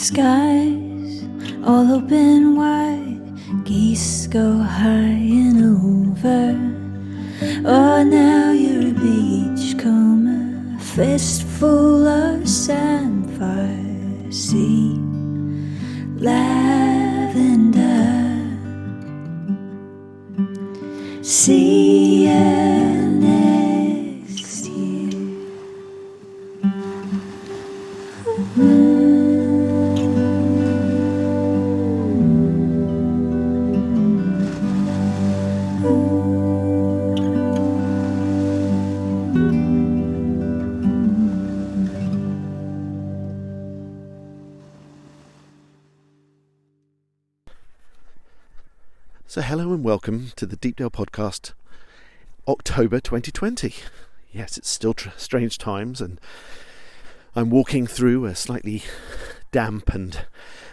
skies all open wide, geese go high and over. Oh, now you're a beachcomber, fistful of sandfire, sea, lavender, see you next year. So hello and welcome to the Deepdale podcast, October 2020. Yes, it's still strange times, and I'm walking through a slightly damp and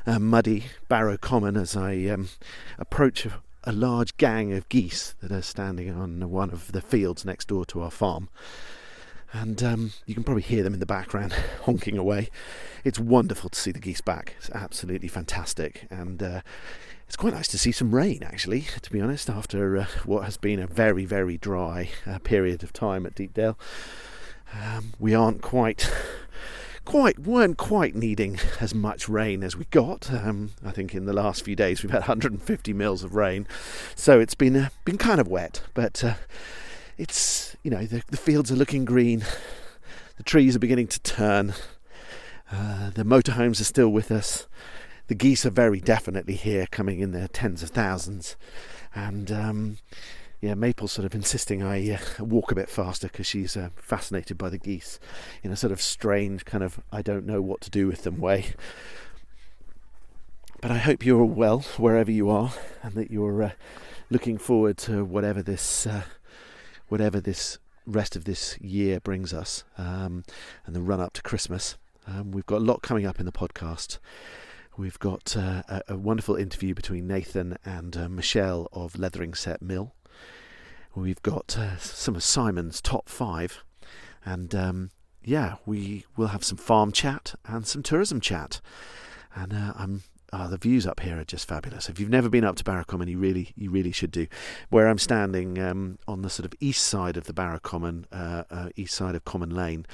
muddy Barrow Common as I approach a large gang of geese that are standing on one of the fields next door to our farm. And you can probably hear them in the background honking away. It's wonderful to see the geese back. It's absolutely fantastic, and it's quite nice to see some rain, actually, to be honest, after what has been a very, very dry period of time at Deepdale. We weren't quite needing as much rain as we got. I think in the last few days we've had 150 mils of rain, so it's been kind of wet, but it's, you know, the fields are looking green, the trees are beginning to turn, the motorhomes are still with us. The geese are very definitely here, coming in their tens of thousands, and Maple's sort of insisting I walk a bit faster because she's fascinated by the geese in a sort of strange kind of I don't know what to do with them way. But I hope you're well wherever you are, and that you're looking forward to whatever this rest of this year brings us, and the run up to Christmas. We've got a lot coming up in the podcast. We've got a wonderful interview between Nathan and Michelle of Letheringsett Mill. We've got some of Simon's top 5, and we will have some farm chat and some tourism chat. And the views up here are just fabulous. If you've never been up to Barrow Common, you really should do. Where I'm standing on the sort of east side of the Barrow Common, east side of Common Lane,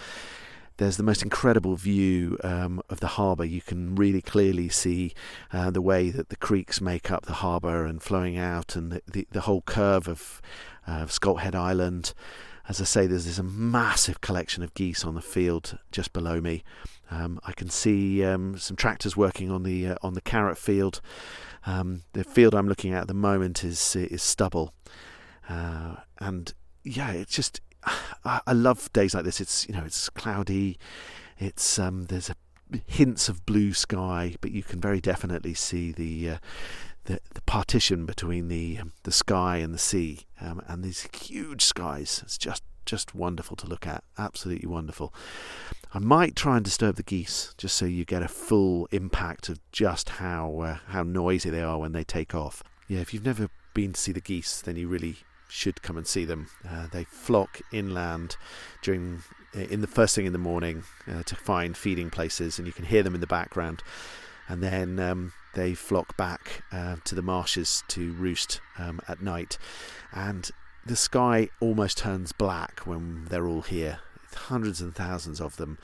there's the most incredible view of the harbour. You can really clearly see the way that the creeks make up the harbour and flowing out, and the whole curve of Scolt Head Island. As I say, there's this massive collection of geese on the field just below me. I can see some tractors working on the carrot field. The field I'm looking at the moment is stubble, and it's just. I love days like this. It's cloudy. It's there's hints of blue sky, but you can very definitely see the partition between the sky and the sea, and these huge skies. It's just wonderful to look at. Absolutely wonderful. I might try and disturb the geese just so you get a full impact of just how noisy they are when they take off. Yeah, if you've never been to see the geese, then you really should come and see them. They flock inland in the first thing in the morning to find feeding places, and you can hear them in the background, and then they flock back to the marshes to roost at night, and the sky almost turns black when they're all here. Hundreds and thousands of them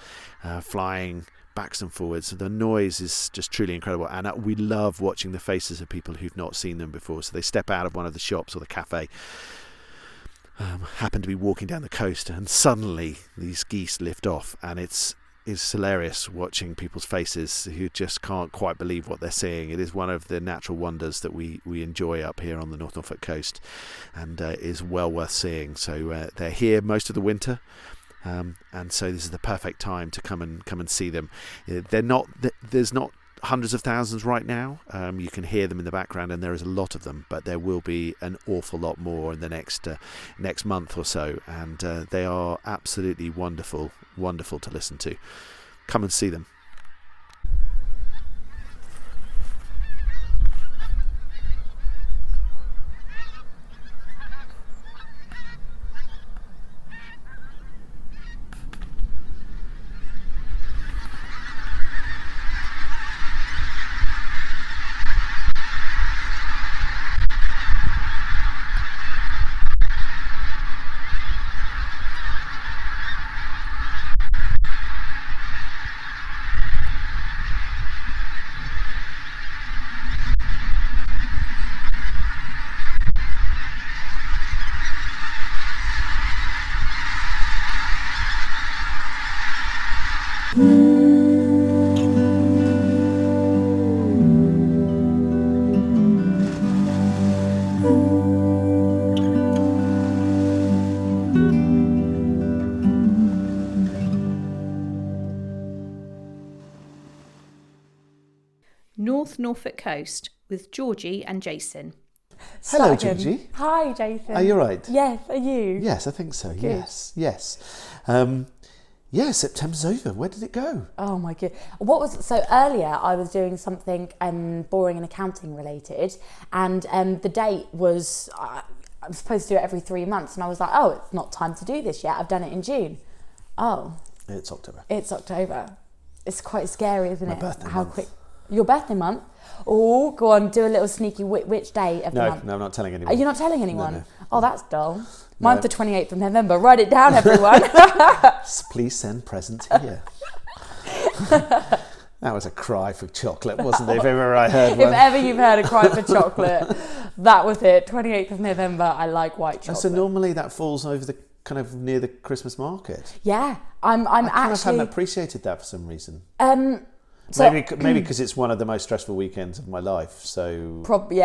flying backs and forwards. The noise is just truly incredible, and we love watching the faces of people who've not seen them before. So they step out of one of the shops or the cafe, happen to be walking down the coast, and suddenly these geese lift off, and it's hilarious watching people's faces who just can't quite believe what they're seeing. It is one of the natural wonders that we enjoy up here on the North Norfolk Coast, and is well worth seeing. So they're here most of the winter. And so this is the perfect time to come and see them. There's not hundreds of thousands right now. You can hear them in the background, and there is a lot of them, but there will be an awful lot more in the next month or so, and they are absolutely wonderful to listen to. Come and see them. Norfolk Coast with Georgie and Jason. Hello, Georgie. Hi, Jason. Are you right? Yes, are you? Yes, I think so. Good. Yes. September's over. Where did it go? Oh my god. So earlier I was doing something boring and accounting related, and the date was I'm supposed to do it every 3 months, and I was like, oh, it's not time to do this yet. I've done it in June. Oh. It's October. It's quite scary, isn't it? My birthday How month. quick. Your birthday month? Oh, go on, do a little sneaky which day of the month? No, I'm not telling anyone. Are you not telling anyone? No. Oh, that's dull. Mine's the 28th of November. Write it down, everyone. Please send presents here. That was a cry for chocolate, wasn't it? If ever I heard one. If ever you've heard a cry for chocolate, that was it. 28th of November, I like white chocolate. So normally that falls over the kind of near the Christmas market. Yeah, I'm I actually... haven't appreciated that for some reason. So, maybe because it's one of the most stressful weekends of my life, so partly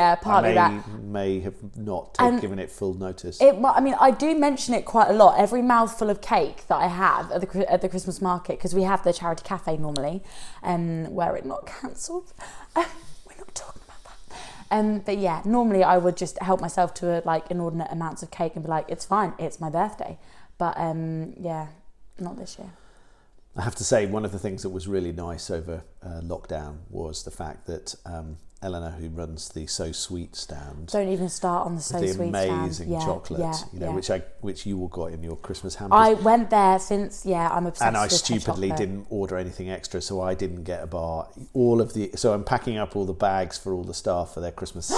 that. may have not given it full notice. I do mention it quite a lot. Every mouthful of cake that I have at the Christmas market, because we have the charity cafe normally, were it not cancelled. We're not talking about that. But yeah, normally I would just help myself to inordinate amounts of cake and be like, it's fine, it's my birthday. But not this year. I have to say, one of the things that was really nice over lockdown was the fact that Eleanor, who runs the So Sweet stand, don't even start on the So Sweet stand. The amazing chocolate, which you all got in your Christmas hampers. I went there since, I'm obsessed and I with her stupidly chocolate. didn't order anything extra, so I didn't get a bar. So I'm packing up all the bags for all the staff for their Christmas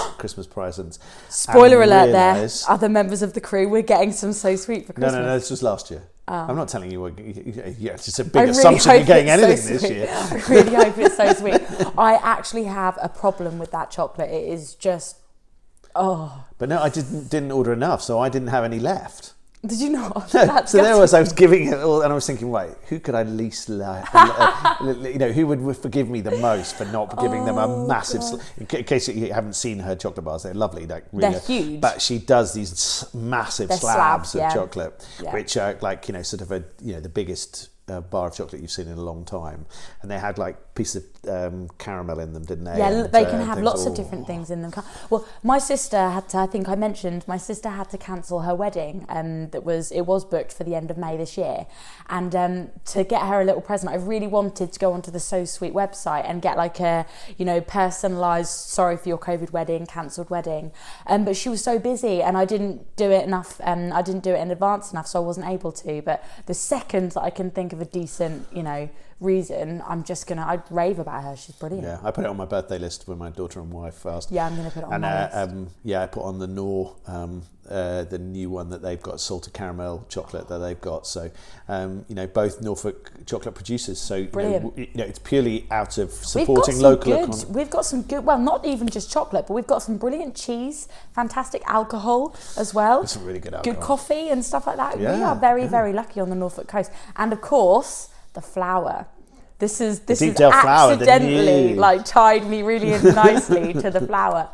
presents. Spoiler alert! There, other members of the crew, we're getting some So Sweet for Christmas. No, this was last year. Oh. I'm not telling you. It's just a big assumption you're getting anything this year. I really hope it's so sweet. I actually have a problem with that chocolate. It is just, But no, I didn't order enough, so I didn't have any left. Did you not? No, so there I was giving it all, and I was thinking, right, who could I least like? Who would forgive me the most for not giving them a massive? In case you haven't seen her chocolate bars, they're lovely, they're huge. But she does these massive slabs of chocolate, which are the biggest bar of chocolate you've seen in a long time, and they had pieces of caramel in them, didn't they? Yeah, and, they can have lots of different things in them. Well, my sister had to, I think I mentioned, my sister had to cancel her wedding. It was booked for the end of May this year, and to get her a little present, I really wanted to go onto the So Sweet website and get a personalised sorry for your COVID wedding, cancelled wedding, but she was so busy and I didn't do it enough. I didn't do it in advance enough, so I wasn't able to. But the second that I can think of a decent, reason, I'd rave about her. She's brilliant. Yeah, I put it on my birthday list when my daughter and wife asked. Yeah, I'm going to put it on my list. I put on the Knorr, the new one that they've got, salted caramel chocolate that they've got. So, both Norfolk chocolate producers. So, brilliant. It's purely out of supporting local. We've got some good, well, not even just chocolate, but we've got some brilliant cheese, fantastic alcohol as well. It's really good alcohol. Good coffee and stuff like that. Yeah, we are very, very lucky on the Norfolk coast. And of course, the flour. This is Deepdale Flour, accidentally tied me really nicely to the flour.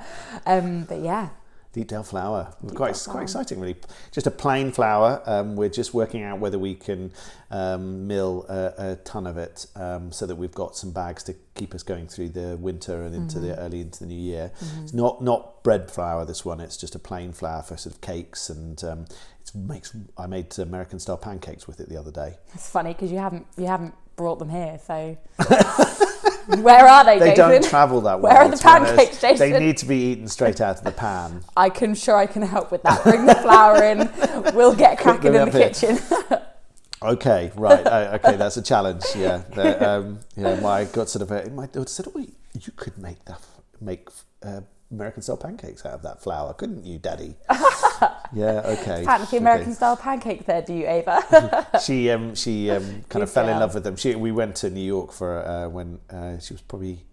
But yeah. Deepdale Flour. Quite exciting, really. Just a plain flour. We're just working out whether we can mill a ton of it so that we've got some bags to keep us going through the winter and into the new year. Mm-hmm. It's not bread flour, this one. It's just a plain flour for sort of cakes, and I made American style pancakes with it the other day. It's funny because you haven't brought them here, so where are they, Jason? They don't travel that well. Where are the pancakes, Jason? They need to be eaten straight out of the pan. I can help with that. Bring the flour in. We'll get cracking in the kitchen. Okay, right. Okay, that's a challenge. Yeah. I got my daughter said, "Oh, you could make American style pancakes out of that flour, couldn't you, Daddy?" Yeah, okay. Fancy American style pancakes there, do you, Ava? She kind of fell in love with them. We went to New York for when she was probably,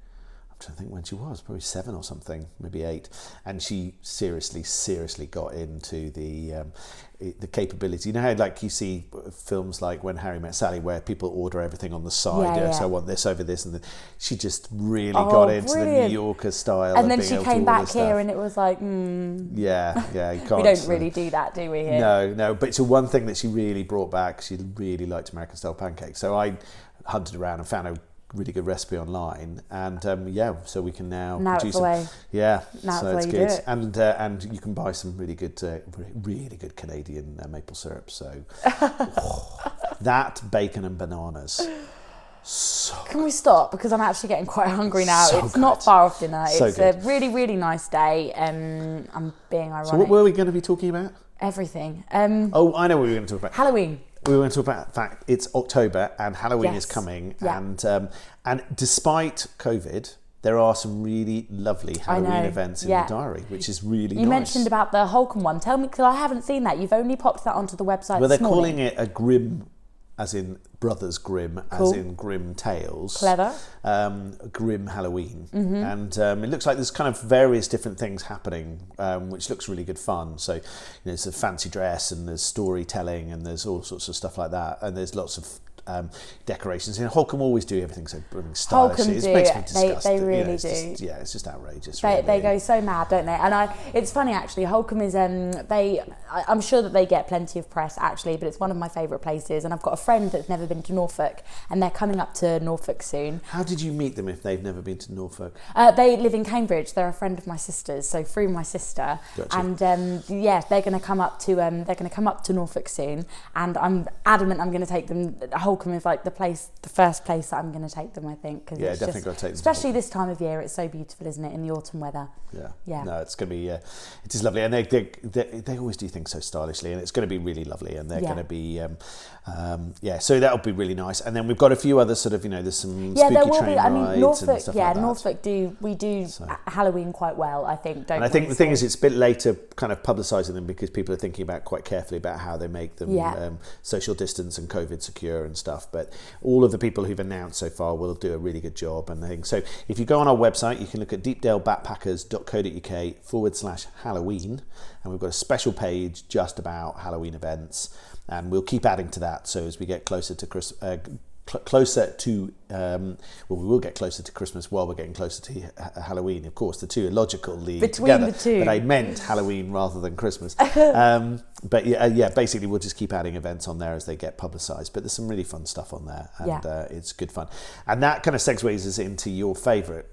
I'm trying to think when she was, probably 7 or something, maybe 8, and she seriously got into the capability. You know how you see films like When Harry Met Sally, where people order everything on the side. So I want this over this, and she just really got into the New Yorker style. And then she came back here, and it was like, yeah, you can't. We don't really do that, do we? Here? No. But it's one thing that she really brought back. She really liked American style pancakes. So I hunted around and found a really good recipe online, and so we can now It's produce the way. Yeah, Now so it's it's the way you good, do it. and you can buy some really good Canadian maple syrup. So that bacon and bananas. So Can we stop? Because I'm actually getting quite hungry now. So it's good. not far off dinner. So It's good. a really, really nice day. I'm being ironic. So what were we going to be talking about? Everything. Oh, I know what we were going to talk about. Halloween. We were going to talk about the fact it's October and Halloween is Yes. coming, Yeah. and despite COVID, there are some really lovely Halloween know. events in Yeah. the diary, which is really You nice. mentioned about the Holkham one. Tell me, because I haven't seen that. You've only popped that onto the website Well, they're this morning. calling it a Grimm, as in Brothers Grimm, Cool. as in Grimm Tales. Clever. Grimm Halloween. Mm-hmm. And it looks like there's kind of various different things happening, which looks really good fun. So, there's a fancy dress and there's storytelling and there's all sorts of stuff like that. And there's lots of decorations. Holkham always do everything so stylish. Holkham It do. makes me disgusted. They really it's do. Just, it's just outrageous. They really. go so mad, don't they? And it's funny actually. Holkham is I'm sure that they get plenty of press actually, but it's one of my favourite places. And I've got a friend that's never been to Norfolk, and they're coming up to Norfolk soon. How did you meet them if they've never been to Norfolk? They live in Cambridge. They're a friend of my sister's, so through my sister. Gotcha. And they're going to come up to Norfolk soon. And I'm adamant I'm going to take them. Holkham is like the first place that I'm going to take them. I think. Cause Yeah, it's definitely just, got to take them to especially Holkham. this time of year. It's so beautiful, isn't it? In the autumn weather. Yeah. No, it's going to be. It is lovely, and they always do things so stylishly, and it's going to be really lovely, and they're going to be. So that'll be really nice, and then we've got a few other sort of there's some spooky there will train be. I mean, rides Norfolk. and stuff like that. Norfolk do Halloween quite well. I think. And I think the thing is, it's a bit later kind of publicising them because people are thinking about quite carefully about how they make them social distance and COVID secure and stuff. But all of the people who've announced so far will do a really good job and things. So if you go on our website, you can look at deepdalebackpackers.co.uk/Halloween, and we've got a special page just about Halloween events, and we'll keep adding to that. So as we get closer to we will get closer to Christmas while we're getting closer to Halloween. Of course, the two are logically Between together, the two. but I meant Halloween rather than Christmas. Basically, we'll just keep adding events on there as they get publicised. But there's some really fun stuff on there, and it's good fun. And that kind of segues us into your favourite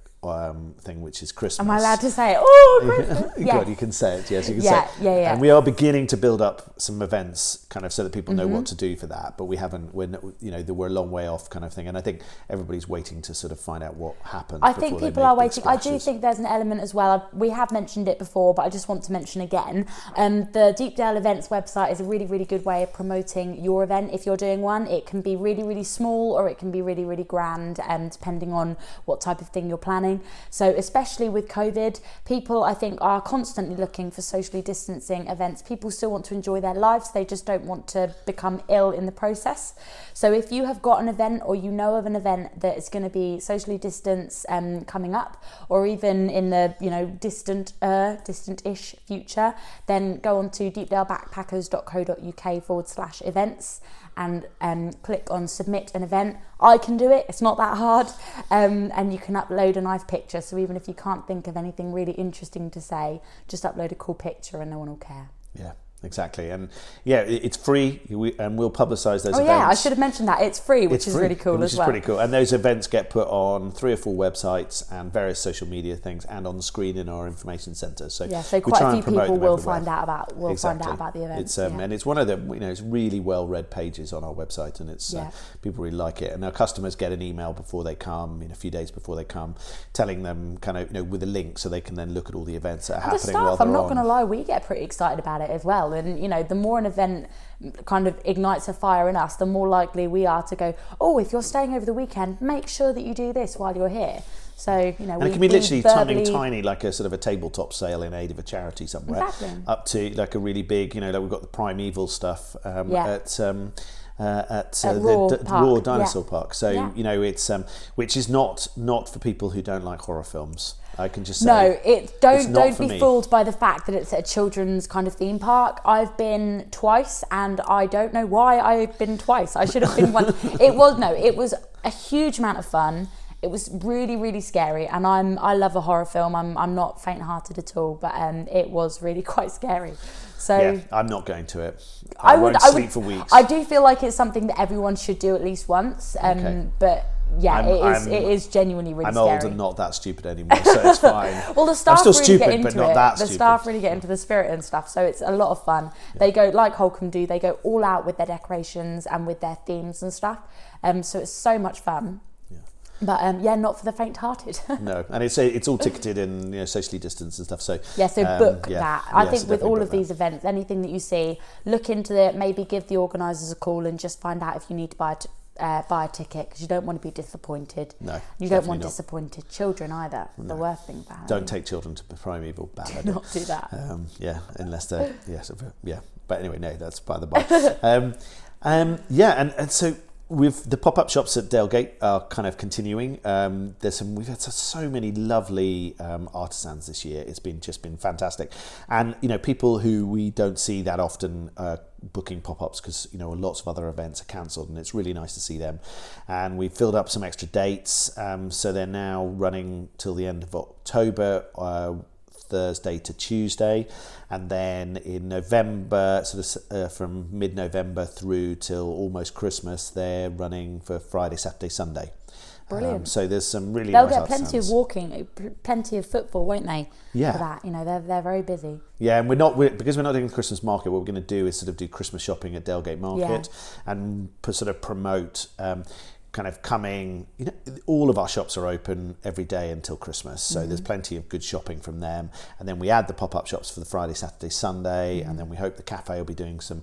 thing, which is Christmas. Am I allowed to say it? Oh, Christmas! God, you can say it. Yes, you can say it. Yeah. And we are beginning to build up some events, kind of, so that people know what to do for that. But we haven't. We're a long way off, kind of thing. And I think everybody's waiting to sort of find out what happened. I think people are waiting. I do think there's an element as well. We have mentioned it before, but I just want to mention again. The Deepdale Events website is a really, really good way of promoting your event. If you're doing one, it can be really, really small, or it can be really, really grand, depending on what type of thing you're planning. So especially with COVID, people I think are constantly looking for socially distancing events. People still want to enjoy their lives. They just don't want to become ill in the process. So if you have got an event, or you know of an event that is going to be socially distanced coming up, or even in the distant-ish future, then go on to deepdalebackpackers.co.uk/events and click on submit an event. I can do it, it's not that hard, and you can upload a nice picture. So even if you can't think of anything really interesting to say, just upload a cool picture and no one will care. Yeah. Exactly, and it's free, and we'll publicise those events. Oh yeah, I should have mentioned that. It's free, which is really cool as well. Which is pretty cool, and those events get put on 3 or 4 websites and various social media things, and on the screen in our information centre. So quite a few people will find out about the events. And it's one of the it's really well read pages on our website, and it's people really like it. And our customers get an email before they come, a few days before they come, telling them kind of with a link so they can then look at all the events that are happening. The staff, I'm not going to lie, we get pretty excited about it as well. And the more an event kind of ignites a fire in us, the more likely we are to go, oh, if you're staying over the weekend, make sure that you do this while you're here. So and it can be literally something tiny, like a sort of a tabletop sale in aid of a charity somewhere, up to like a really big, like we've got the primeval stuff at the Raw Dinosaur Park. So it's which is not for people who don't like horror films. I can just say don't be fooled by the fact that it's a children's kind of theme park. I've been twice, and I don't know why I've been twice. I should have been once. It was a huge amount of fun. It was really, really scary, and I love a horror film. I'm not faint-hearted at all, but it was really quite scary. So I'm not going to it. I won't sleep for weeks. I do feel like it's something that everyone should do at least once. But yeah, it is genuinely really I'm scary. old and not that stupid anymore, so it's fine. Well, the staff I'm still really stupid, get into but not it. that The stupid. staff really get into the spirit and stuff, so it's a lot of fun. Yeah. They go, like Holkham do, they go all out with their decorations and with their themes and stuff. So it's so much fun. Yeah. But yeah, not for the faint-hearted. No, and it's all ticketed and socially distanced and stuff. So yeah, so book that. I think so with all definitely of book these events, anything that you see, look into it. Maybe give the organisers a call and just find out if you need to buy a ticket, because you don't want to be disappointed. No, you don't want disappointed children either. No. The worst thing about it. Don't take children to the primeval ballad. Do not do that. Unless they're But anyway, no, that's by the by. And so with the pop-up shops at Dalegate are kind of continuing. We've had so many lovely artisans this year. It's just been fantastic, and people who we don't see that often booking pop-ups, because lots of other events are cancelled, and it's really nice to see them. And we filled up some extra dates, so they're now running till the end of October. Thursday to Tuesday, and then in November, from mid-November through till almost Christmas, they're running for Friday, Saturday, Sunday. Brilliant. So there's some really They'll nice get plenty artisans. of walking, plenty of football, won't they? Yeah. For that, they're very busy. Yeah, and because we're not doing the Christmas market. What we're going to do is sort of do Christmas shopping at Dalegate Market, and sort of promote. Kind of coming, all of our shops are open every day until Christmas, so there's plenty of good shopping from them. And then we add the pop-up shops for the Friday, Saturday, Sunday, and then we hope the cafe will be doing some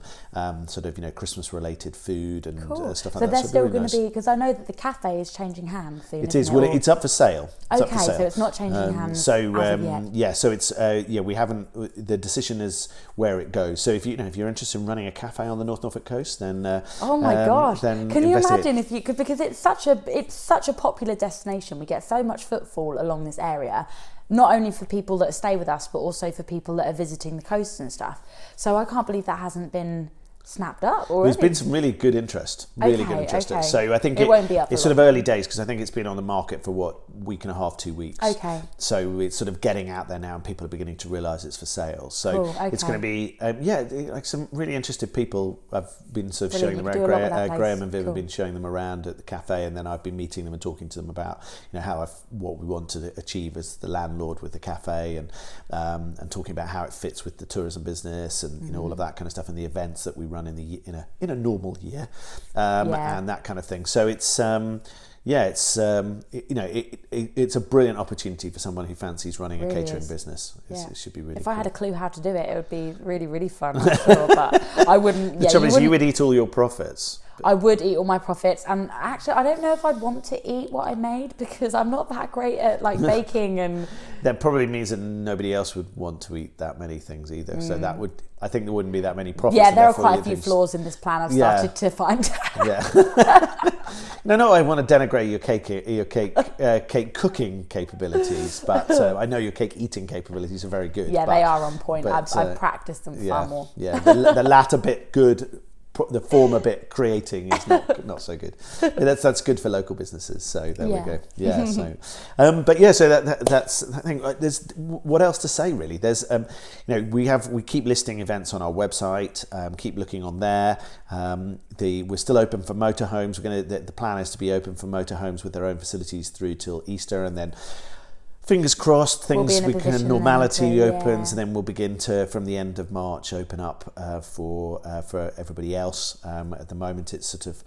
Christmas related food and stuff like that. So they're still really going nice. to be, because I know that the cafe is changing hands soon. It is. Well, it's up for sale. Okay, so it's not changing hands. So as of yet. yeah, so it's we haven't. The decision is where it goes. So if if you're interested in running a cafe on the North Norfolk Coast, then oh my gosh, then can you investigate. imagine if you could, because it's such a popular destination. We get so much footfall along this area, not only for people that stay with us, but also for people that are visiting the coast and stuff. So I can't believe that hasn't been snapped up already. There's been some really good interest. Okay. So I think it won't be up. It's sort of early days, because I think it's been on the market for week and a half, 2 weeks. Okay. So it's sort of getting out there now, and people are beginning to realise it's for sale. So cool. Okay. it's going to be like some really interested people. I've been sort of Brilliant. showing them around. You do a lot with that place. Graham and Viv Cool. have been showing them around at the cafe, and then I've been meeting them and talking to them about what we want to achieve as the landlord with the cafe, and talking about how it fits with the tourism business, and all of that kind of stuff, and the events that we run in a normal year, and that kind of thing. So it's it's a brilliant opportunity for someone who fancies running a catering business. It should be really. If cool. I had a clue how to do it, it would be really, really fun. I'm sure, but I wouldn't. The trouble is, you would eat all your profits. I would eat all my profits, and actually, I don't know if I'd want to eat what I made, because I'm not that great at baking and. That probably means that nobody else would want to eat that many things either. So I think there wouldn't be that many profits. Yeah, there are quite a few flaws in this plan. I've started to find out. Yeah. No, I want to denigrate your cake cooking capabilities, but I know your cake eating capabilities are very good. Yeah, they are on point. But, I've practiced them far more. Yeah, the latter bit good. The former bit creating is not so good. But that's good for local businesses. So there we go. Yeah. So, so that's I think there's what else to say really. There's we keep listing events on our website. Keep looking on there. We're still open for motorhomes. The plan is to be open for motorhomes with their own facilities through till Easter, and then. Fingers crossed, normality opens, and then we'll begin to, from the end of March, open up for everybody else. At the moment, it's sort of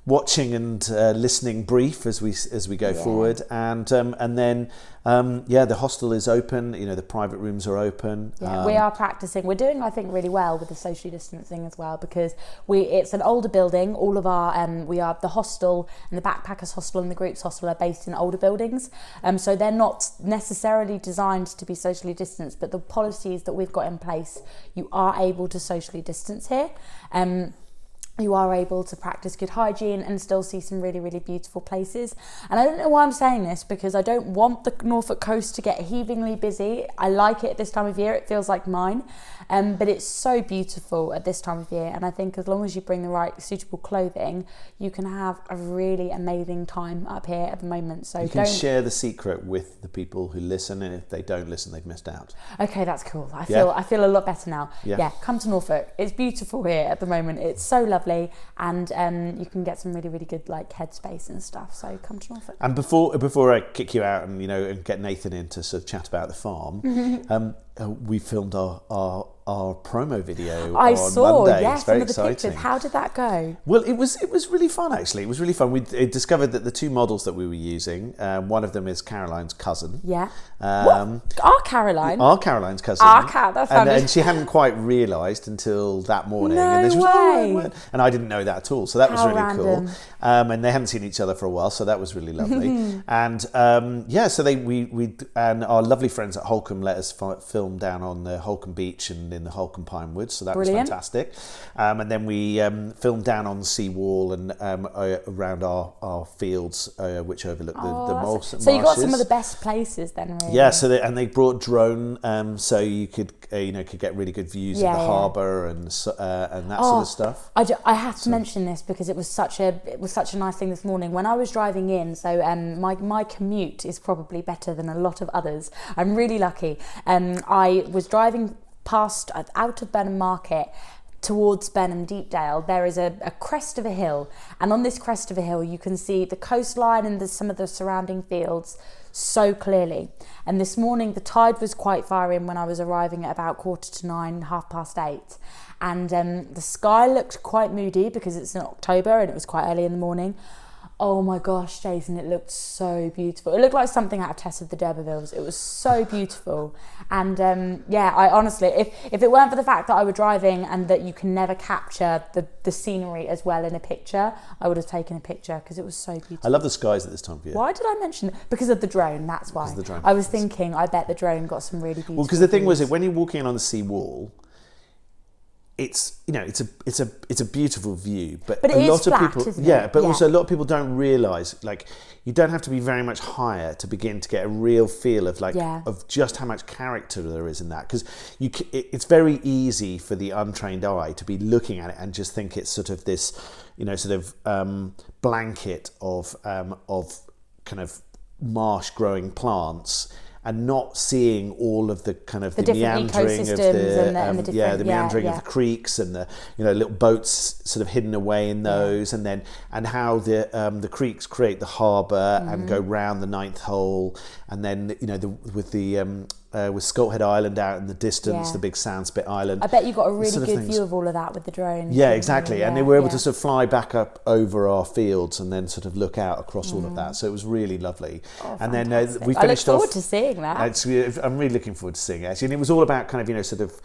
watching and listening brief as we go forward, and then the hostel is open. The private rooms are open. Yeah, we are practicing. We're doing, I think, really well with the socially distancing as well, because it's an older building. All of our we are the hostel and the backpackers hostel and the groups hostel are based in older buildings. So they're not necessarily designed to be socially distanced, but the policies that we've got in place, you are able to socially distance here. You are able to practice good hygiene and still see some really, really beautiful places. And I don't know why I'm saying this, because I don't want the Norfolk coast to get heavingly busy. I like it at this time of year. It feels like mine. But it's so beautiful at this time of year. And I think as long as you bring the right suitable clothing, you can have a really amazing time up here at the moment. So you can share the secret with the people who listen, and if they don't listen, they've missed out. Okay, that's cool. I feel a lot better now. Yeah, come to Norfolk. It's beautiful here at the moment. It's so lovely. lovely, and you can get some really, really good like headspace and stuff. So come to Norfolk. And before I kick you out and and get Nathan in to sort of chat about the farm, we filmed our promo video on Monday. Yes, it's very some of the exciting. pictures. How did that go? Well, it was really fun actually. It was really fun. We discovered that the two models that we were using, one of them is Caroline's cousin. Yeah. Our Caroline. Our Caroline's cousin. That's and she hadn't quite realised until that morning. No and she was, way. And I didn't know that at all. So that was How really random. cool. And they hadn't seen each other for a while, so that was really lovely. And so we and our lovely friends at Holkham let us film down on the Holkham beach and in the Holkham pine woods. So that was fantastic. And then we filmed down on the seawall and around our fields, which overlook the marshes. So you got some of the best places then, really. Yeah, so they brought drone, so you could get really good views of the harbour and that sort of stuff. I have to mention this because it was such a nice thing this morning when I was driving in. So my commute is probably better than a lot of others. I'm really lucky. I was driving out of Burnham Market towards Burnham Deepdale. There is a crest of a hill, and on this crest of a hill you can see the coastline and some of the surrounding fields so clearly. And this morning the tide was quite far in when I was arriving at about 9:15, 8:30, and the sky looked quite moody because it's in October and it was quite early in the morning. Oh my gosh, Jason, it looked so beautiful. It looked like something out of Tess of the D'Urbervilles. It was so beautiful. And I honestly, if it weren't for the fact that I was driving and that you can never capture the scenery as well in a picture, I would have taken a picture because it was so beautiful. I love the skies at this time of year. Why did I mention it? Because of the drone, that's why. Because of the drone. I was thinking, I bet the drone got some really beautiful because the thing views. was, when you're walking in on the sea wall, it's a beautiful view, but it a is lot flat, of people, isn't it? also a lot of people don't realise, like, you don't have to be very much higher to begin to get a real feel of of just how much character there is in that, because it's very easy for the untrained eye to be looking at it and just think it's sort of this, blanket of kind of marsh growing plants, and not seeing all of the kind of the meandering of the meandering of the creeks and the little boats sort of hidden away in those, and how the creeks create the harbour and go round the ninth hole, and then with Scolt Head Island out in the distance, the big Sandspit Island. I bet you got a really good view of all of that with the drone. Yeah, exactly. And they were able to sort of fly back up over our fields and then sort of look out across all of that. So it was really lovely. Oh, and then we finished I look forward off. to seeing that. I'm really looking forward to seeing it, actually. And it was all about kind of, sort of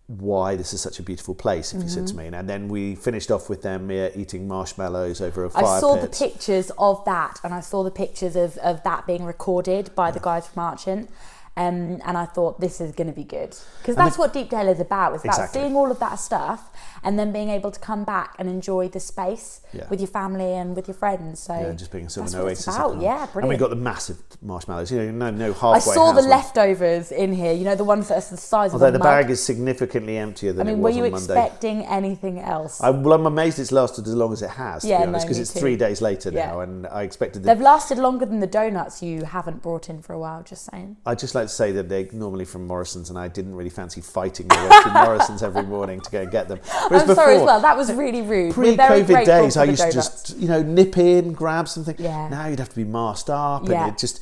why this is such a beautiful place, if you said to me. And then we finished off with them eating marshmallows over a fire pit. I saw the pictures of that, and I saw the pictures of that being recorded by the guys from Archant. And I thought, this is going to be good. Because that's what Deepdale is about. It's about seeing all of that stuff and then being able to come back and enjoy the space with your family and with your friends. So just being sort of an oasis. brilliant. And we got the massive marshmallows, no halfway. I saw the leftovers in here, the ones that are the size of a mug. Although the bag is significantly emptier than it was on Monday. Were you expecting anything else? I'm amazed it's lasted as long as it has, to be honest, because it's 3 days later now, and I expected... They've lasted longer than the donuts you haven't brought in for a while, just saying. I'd just like to say that they're normally from Morrison's, and I didn't really fancy fighting my way through Morrison's every morning to go and get them. Whereas I'm sorry as well, that was really rude. Pre-COVID days, I used to just, nip in, grab something. Yeah. Now you'd have to be masked up, and it just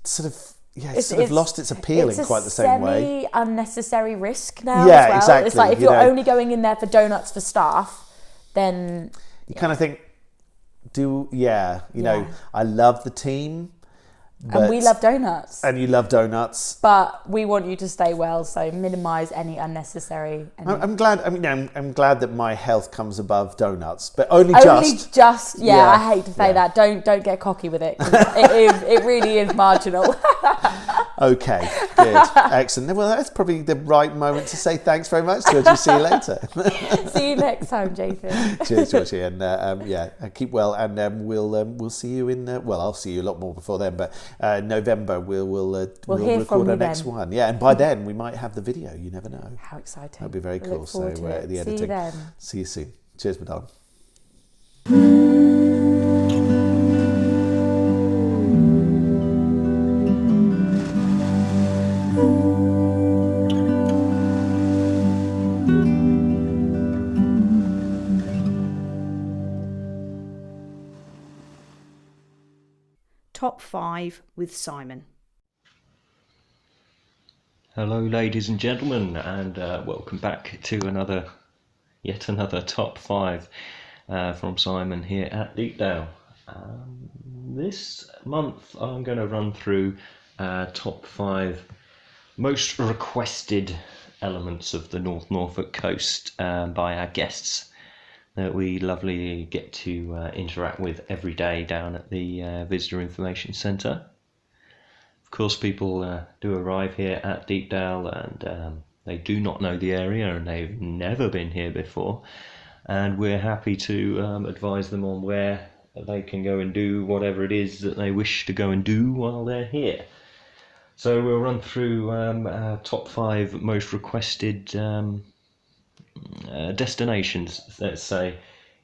sort of... Yeah, it's sort of lost its appeal in quite the same way. It's a semi-unnecessary risk now as well. Exactly. It's like if you're only going in there for donuts for staff, then... You kind of think, I love the team. And we love donuts. And you love donuts. But we want you to stay well, so minimise any unnecessary... I'm glad. I'm glad that my health comes above donuts, but only just. Yeah, I hate to say that. Don't get cocky with it. It really is marginal. Okay, good, excellent. Well, that's probably the right moment to say thanks very much, Georgie. See you later. See you next time, Jason. Cheers, Georgie, and keep well, and we'll see you in. I'll see you a lot more before then, but November we'll record our next one. Yeah, and by then we might have the video. You never know. How exciting! That'll be very cool. So the editing. See you then. See you soon. Cheers, madame. Top 5 with Simon. Hello ladies and gentlemen, and welcome back to yet another Top 5 from Simon here at Deepdale. This month I'm going to run through Top 5 most requested elements of the North Norfolk Coast by our guests that we lovely get to interact with every day down at the Visitor Information Centre. Of course, people do arrive here at Deepdale and they do not know the area and they've never been here before, and we're happy to advise them on where they can go and do whatever it is that they wish to go and do while they're here. So we'll run through our top 5 most requested destinations, let's say,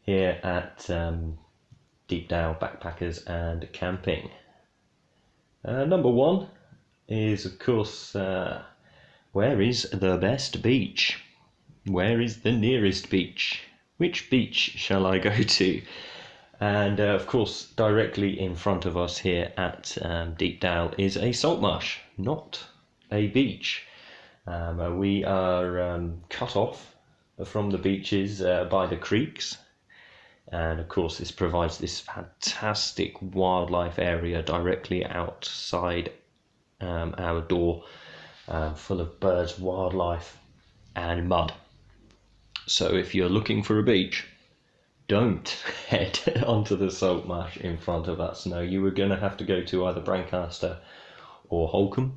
here at Deepdale Backpackers and Camping. Number 1 is, of course, where is the best beach? Where is the nearest beach? Which beach shall I go to? And of course, directly in front of us here at Deepdale is a salt marsh, not a beach. We are cut off from the beaches by the creeks. And of course, this provides this fantastic wildlife area directly outside our door, full of birds, wildlife, and mud. So if you're looking for a beach, don't head onto the salt marsh in front of us. No, you were going to have to go to either Brancaster or Holkham.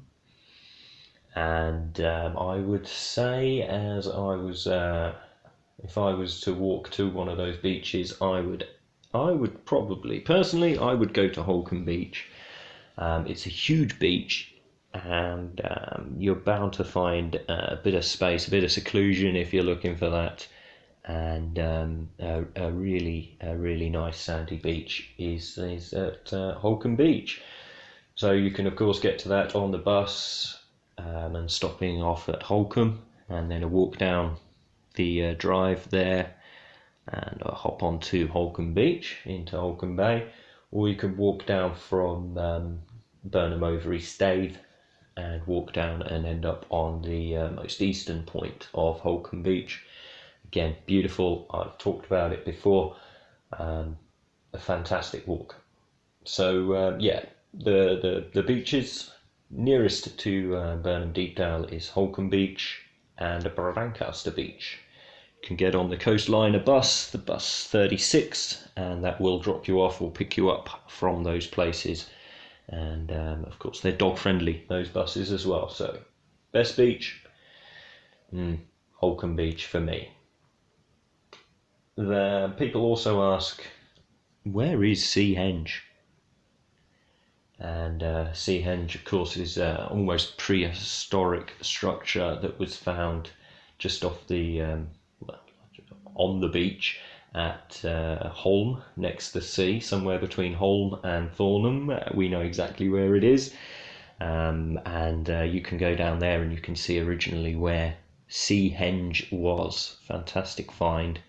And I would say, if I was to walk to one of those beaches, I would probably, personally, I would go to Holkham Beach. It's a huge beach, and you're bound to find a bit of space, a bit of seclusion if you're looking for that. And a really nice sandy beach is at Holkham Beach. So you can of course get to that on the bus and stopping off at Holkham, and then a walk down the drive there and hop onto Holkham Beach into Holkham Bay, or you can walk down from Burnham over East Staithe and walk down and end up on the most eastern point of Holkham Beach. Again, beautiful. I've talked about it before. A fantastic walk. So yeah, the beaches nearest to Burnham Deepdale is Holkham Beach and Brancaster Beach. You can get on the coastline the bus 36, and that will drop you off or pick you up from those places. And of course, they're dog friendly, those buses as well. So best beach, Holkham Beach for me. The people also ask, where is Henge? And Henge, of course, is almost prehistoric structure that was found just off the on the beach at Holme, next to the sea, somewhere between Holme and Thornham. We know exactly where it is, and you can go down there and you can see originally where Henge was. Fantastic find.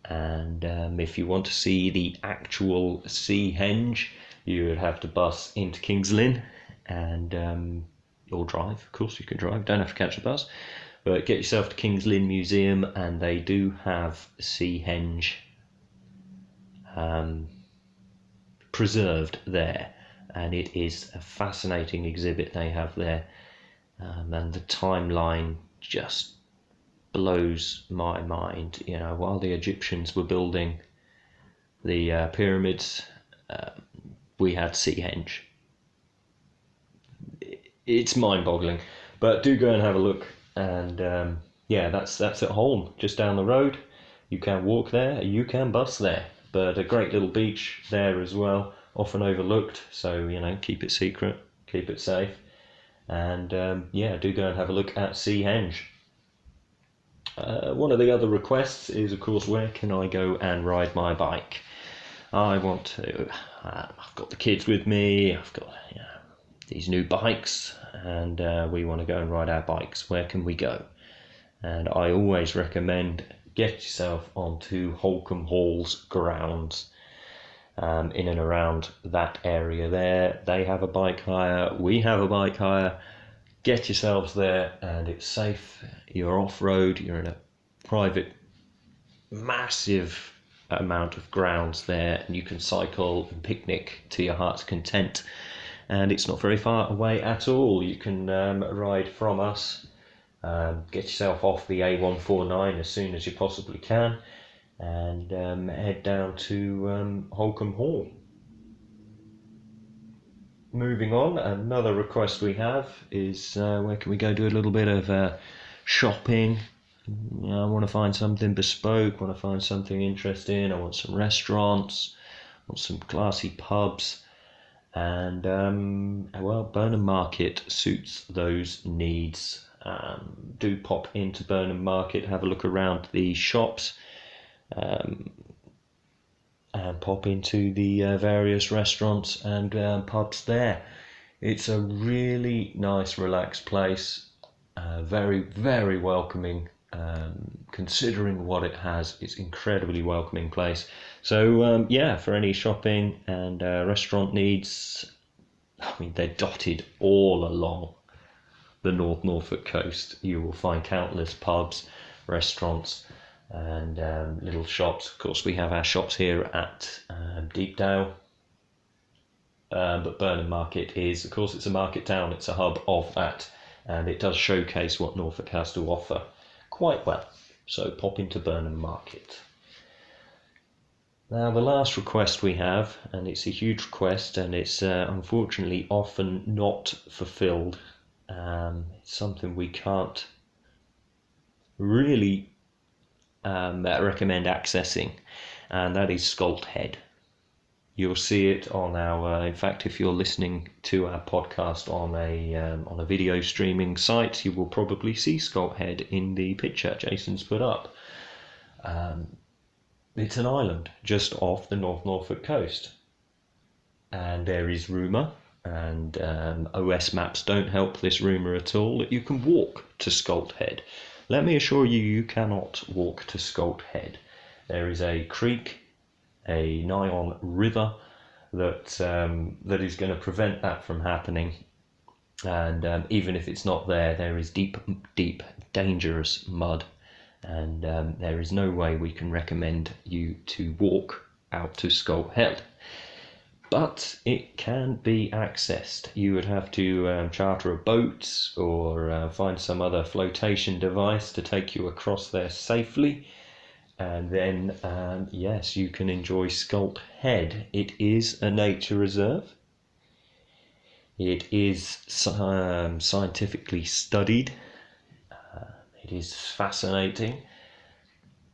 And if you want to see the actual Henge, you would have to bus into King's Lynn and or drive. Of course, you can drive, don't have to catch a bus, but get yourself to King's Lynn Museum, and they do have Henge preserved there, and it is a fascinating exhibit they have there, and the timeline just blows my mind. You know, while the Egyptians were building the pyramids, we had Henge. It's mind-boggling, but do go and have a look. And yeah, that's at Holme, just down the road. You can walk there, you can bus there, but a great little beach there as well, often overlooked. So you know, keep it secret, keep it safe, and yeah, do go and have a look at Henge. One of the other requests is, of course, where can I go and ride my bike? I want to. I've got the kids with me. I've got these new bikes, and we want to go and ride our bikes. Where can we go? And I always recommend get yourself onto Holkham Hall's grounds. in and around that area there. They have a bike hire, we have a bike hire. Get yourselves there, and it's safe. You're off-road, you're in a private, massive amount of grounds there, and you can cycle and picnic to your heart's content. And it's not very far away at all. You can ride from us, get yourself off the A149 as soon as you possibly can, and head down to Holkham Hall. Moving on, another request we have is where can we go do a little bit of shopping. I want to find something bespoke, want to find something interesting. I want some restaurants, I want some classy pubs, and Burnham Market suits those needs. Do pop into Burnham Market, have a look around the shops, and pop into the various restaurants and pubs there. It's a really nice, relaxed place, very, very welcoming. Considering what it has, it's incredibly welcoming place. So for any shopping and restaurant needs, I mean, they're dotted all along the North Norfolk coast. You will find countless pubs, restaurants, and little shops. Of course, we have our shops here at Deepdale, but Burnham Market is, of course, it's a market town, it's a hub of that, and it does showcase what Norfolk has to offer quite well. So pop into Burnham Market. Now, the last request we have, and it's a huge request, and it's unfortunately often not fulfilled. It's something we can't really recommend accessing, and that is Scolt Head. You'll see it on our, in fact, if you're listening to our podcast on a video streaming site, you will probably see Scolt Head in the picture Jason's put up. It's an island just off the North Norfolk coast, and there is rumour, and OS maps don't help this rumour at all, that you can walk to Scolt Head. Let me assure you, you cannot walk to Scolt Head. There is a creek, a nigh-on river that is going to prevent that from happening. And even if it's not there, there is deep, deep, dangerous mud. And there is no way we can recommend you to walk out to Scolt Head. But it can be accessed. You would have to charter a boat or find some other flotation device to take you across there safely. And then, yes, you can enjoy Scolt Head. It is a nature reserve. It is scientifically studied. It is fascinating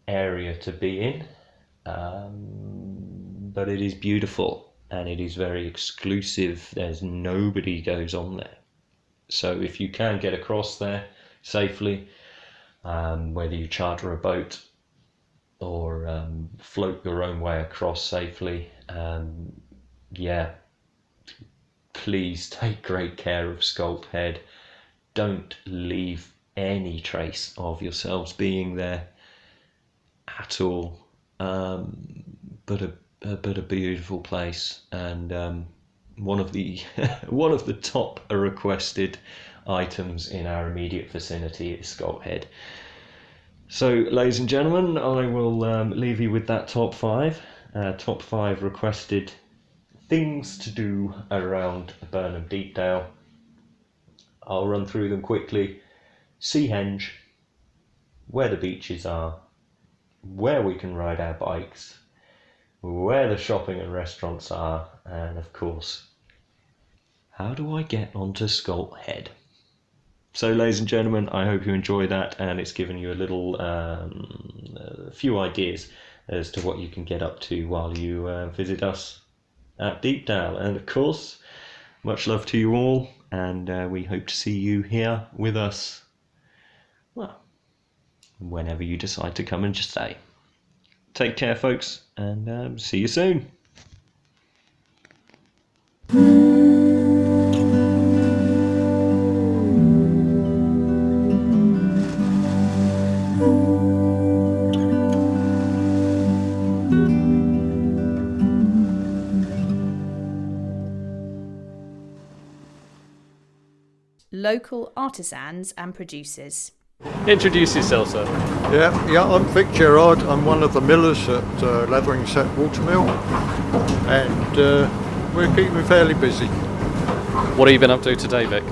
area to be in. But it is beautiful, and it is very exclusive. There's nobody goes on there. So if you can get across there safely, whether you charter a boat or float your own way across safely, please take great care of Scolt Head. Don't leave any trace of yourselves being there at all. But a beautiful place, and one of the one of the top requested items in our immediate vicinity is Scolt Head. So, ladies and gentlemen, I will leave you with that top five requested things to do around Burnham Deepdale. I'll run through them quickly. See Henge, where the beaches are, where we can ride our bikes, where the shopping and restaurants are, and of course, how do I get onto Scolt Head? So, ladies and gentlemen, I hope you enjoy that, and it's given you a little few ideas as to what you can get up to while you visit us at Deepdale. And of course, much love to you all, and we hope to see you here with us, well, whenever you decide to come and just stay. Take care, folks, and see you soon. local artisans and producers. Introduce yourself, sir. Yeah, I'm Vic Gerard. I'm one of the millers at Letheringsett Watermill, and we're keeping fairly busy. What have you been up to today, Vic?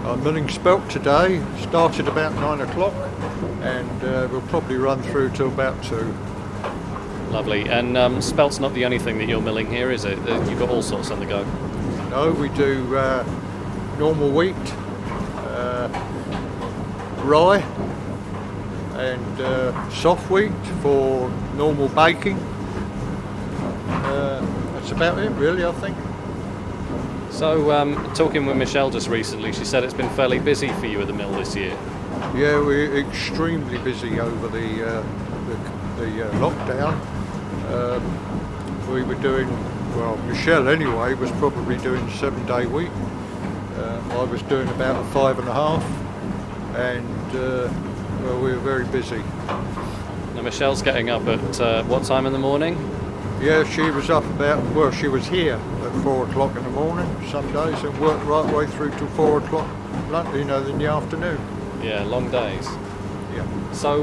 I'm milling spelt today. Started about 9 o'clock, and we'll probably run through till about 2. Lovely. And spelt's not the only thing that you're milling here, is it? You've got all sorts on the go. No, we do normal wheat, rye, and soft wheat for normal baking. That's about it, really, I think. So, talking with Michelle just recently, she said it's been fairly busy for you at the mill this year. Yeah, we're extremely busy over the lockdown. We were doing, well, Michelle anyway was probably doing a 7-day week. I was doing about a 5.5, and well, we were very busy. Now, Michelle's getting up at what time in the morning? Yeah, she was up about, well, she was here at 4 o'clock in the morning some days and worked right way through to 4 o'clock, in the afternoon. Yeah, long days. Yeah. So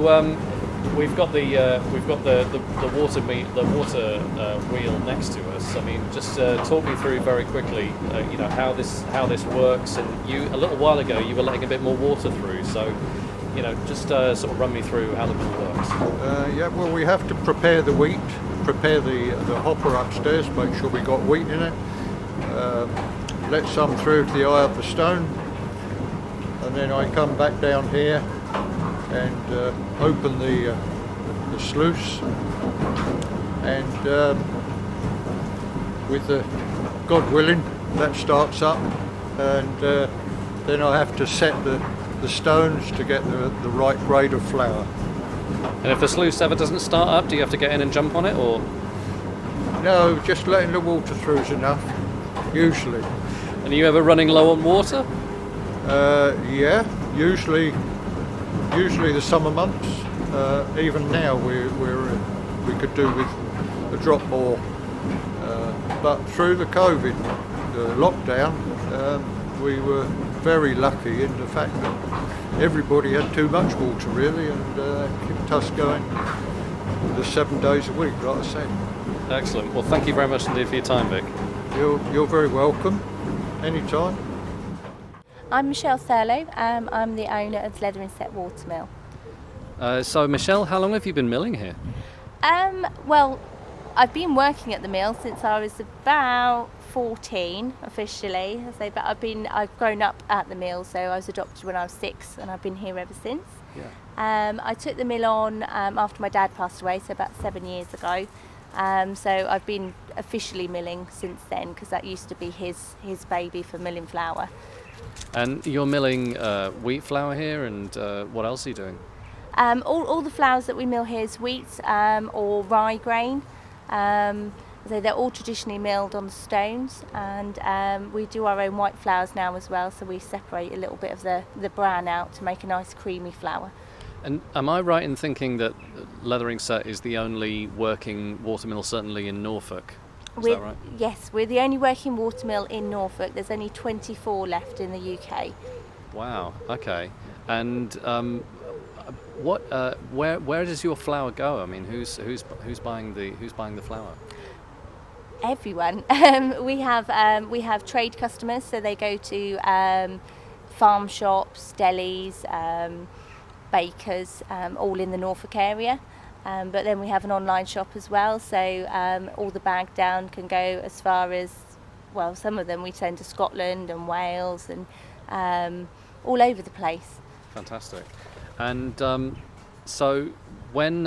we've got the water wheel next to us. I mean, just talk me through very quickly, how this works. And you, a little while ago, you were letting a bit more water through. So, just sort of run me through how the mill works. Yeah, well, we have to prepare the wheat, prepare the hopper upstairs, make sure we got wheat in it. Let some through to the eye of the stone, and then I come back down here and open the sluice, and with the God willing, that starts up, and then I have to set the stones to get the right grade of flour. And if the sluice ever doesn't start up, do you have to get in and jump on it, or? No, just letting the water through is enough, usually. And are you ever running low on water? Yeah, usually the summer months. Even now we could do with a drop more. But through the COVID, the lockdown, we were very lucky in the fact that everybody had too much water really, and kept us going the 7 days a week, like I said. Excellent. Well, thank you very much indeed for your time, Vic. You're very welcome. Anytime. I'm Michelle Thurlow. I'm the owner of Letheringsett Watermill. So, Michelle, how long have you been milling here? Well, I've been working at the mill since I was about 14 officially. But I've grown up at the mill, so I was adopted when I was 6, and I've been here ever since. Yeah. I took the mill on after my dad passed away, so about 7 years ago. So I've been officially milling since then, because that used to be his baby for milling flour. And you're milling wheat flour here, and what else are you doing? All the flours that we mill here is wheat or rye grain. So they're all traditionally milled on stones, and we do our own white flours now as well, so we separate a little bit of the bran out to make a nice creamy flour. And am I right in thinking that Letheringsett is the only working watermill, certainly in Norfolk? Is that right? Yes, we're the only working watermill in Norfolk. There's only 24 left in the UK. Wow. Okay. And where does your flour go? I mean, who's buying the flour? Everyone. We have trade customers, so they go to farm shops, delis, bakers, all in the Norfolk area. But then we have an online shop as well, so all the bag down can go as far as, well, some of them we send to Scotland and Wales and all over the place. Fantastic. And so when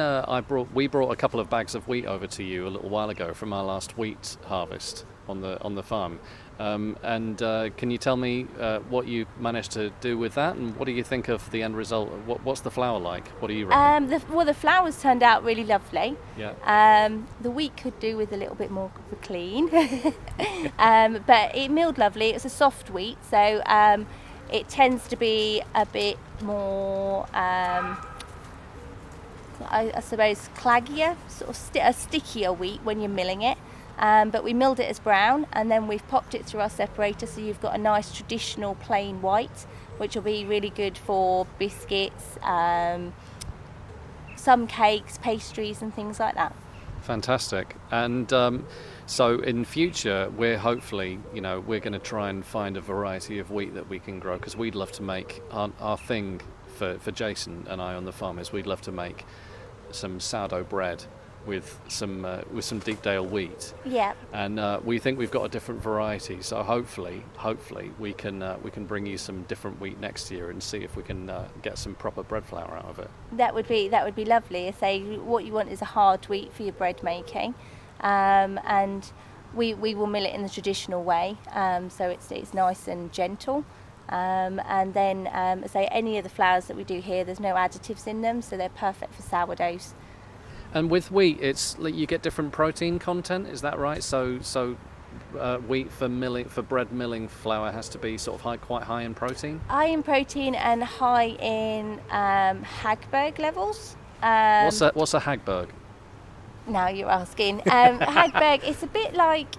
we brought a couple of bags of wheat over to you a little while ago from our last wheat harvest on the farm. Can you tell me what you managed to do with that, and what do you think of the end result? What's the flour like? What do you reckon? The flour's turned out really lovely. Yeah. The wheat could do with a little bit more of a clean, but it milled lovely. It's a soft wheat, so it tends to be a bit more, I suppose, claggier, sort of a stickier wheat when you're milling it. But we milled it as brown, and then we've popped it through our separator, so you've got a nice traditional plain white which will be really good for biscuits, some cakes, pastries and things like that. Fantastic. And so in future, we're hopefully, we're going to try and find a variety of wheat that we can grow, because we'd love to make our thing for Jason and I on the farm is we'd love to make some sourdough bread with some Deepdale wheat. Yeah. And we think we've got a different variety. So hopefully we can bring you some different wheat next year and see if we can get some proper bread flour out of it. That would be lovely. I say what you want is a hard wheat for your bread making, and we will mill it in the traditional way, so it's nice and gentle. And then say any of the flours that we do here, there's no additives in them, so they're perfect for sourdoughs. And with wheat, it's like you get different protein content. Is that right? So wheat for bread milling flour has to be sort of quite high in protein. High in protein and high in Hagberg levels. What's a Hagberg? Now you're asking. Hagberg, it's a bit like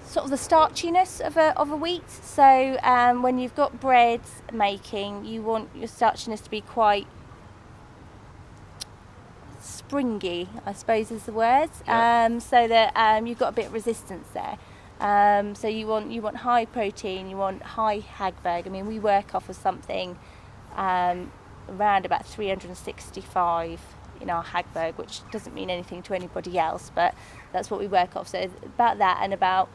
sort of the starchiness of a wheat. So when you've got bread making, you want your starchiness to be quite springy, I suppose is the word. Yeah. So that you've got a bit of resistance there. So you want high protein, you want high Hagberg. I mean, we work off of something around about 365 in our Hagberg, which doesn't mean anything to anybody else, but that's what we work off. So about that, and about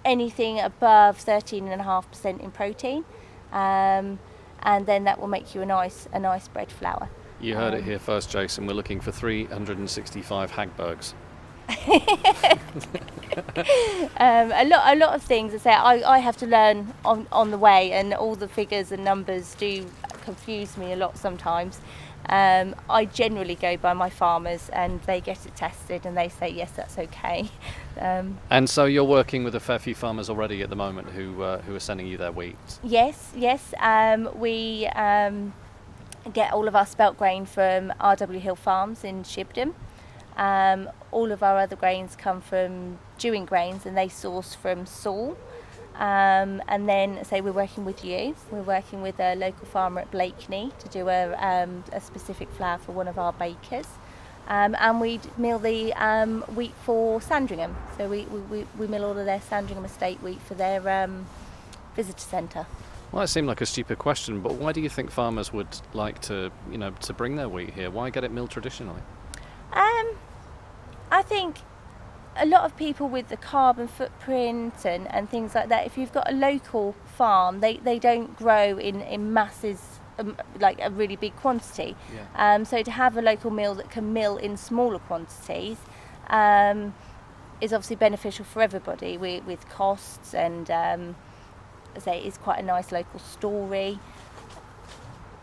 anything above 13.5% in protein, and then that will make you a nice bread flour. You heard it here first, Jason. We're looking for 365 Hagbergs. A lot of things. I say I have to learn on the way, and all the figures and numbers do confuse me a lot sometimes. I generally go by my farmers, and they get it tested, and they say yes, that's okay. And so you're working with a fair few farmers already at the moment who are sending you their wheat. Yes. We get all of our spelt grain from RW Hill Farms in Shibden. All of our other grains come from Dewing Grains, and they source from Saul. And then, say we're working with you. We're working with a local farmer at Blakeney to do a specific flour for one of our bakers. And we mill the wheat for Sandringham. So we mill all of their Sandringham estate wheat for their visitor centre. Well, that seemed like a stupid question, but why do you think farmers would like to bring their wheat here? Why get it milled traditionally? I think a lot of people with the carbon footprint and things like that, if you've got a local farm, they don't grow in masses, like a really big quantity. Yeah. So to have a local mill that can mill in smaller quantities is obviously beneficial for everybody with costs, and I say it's quite a nice local story.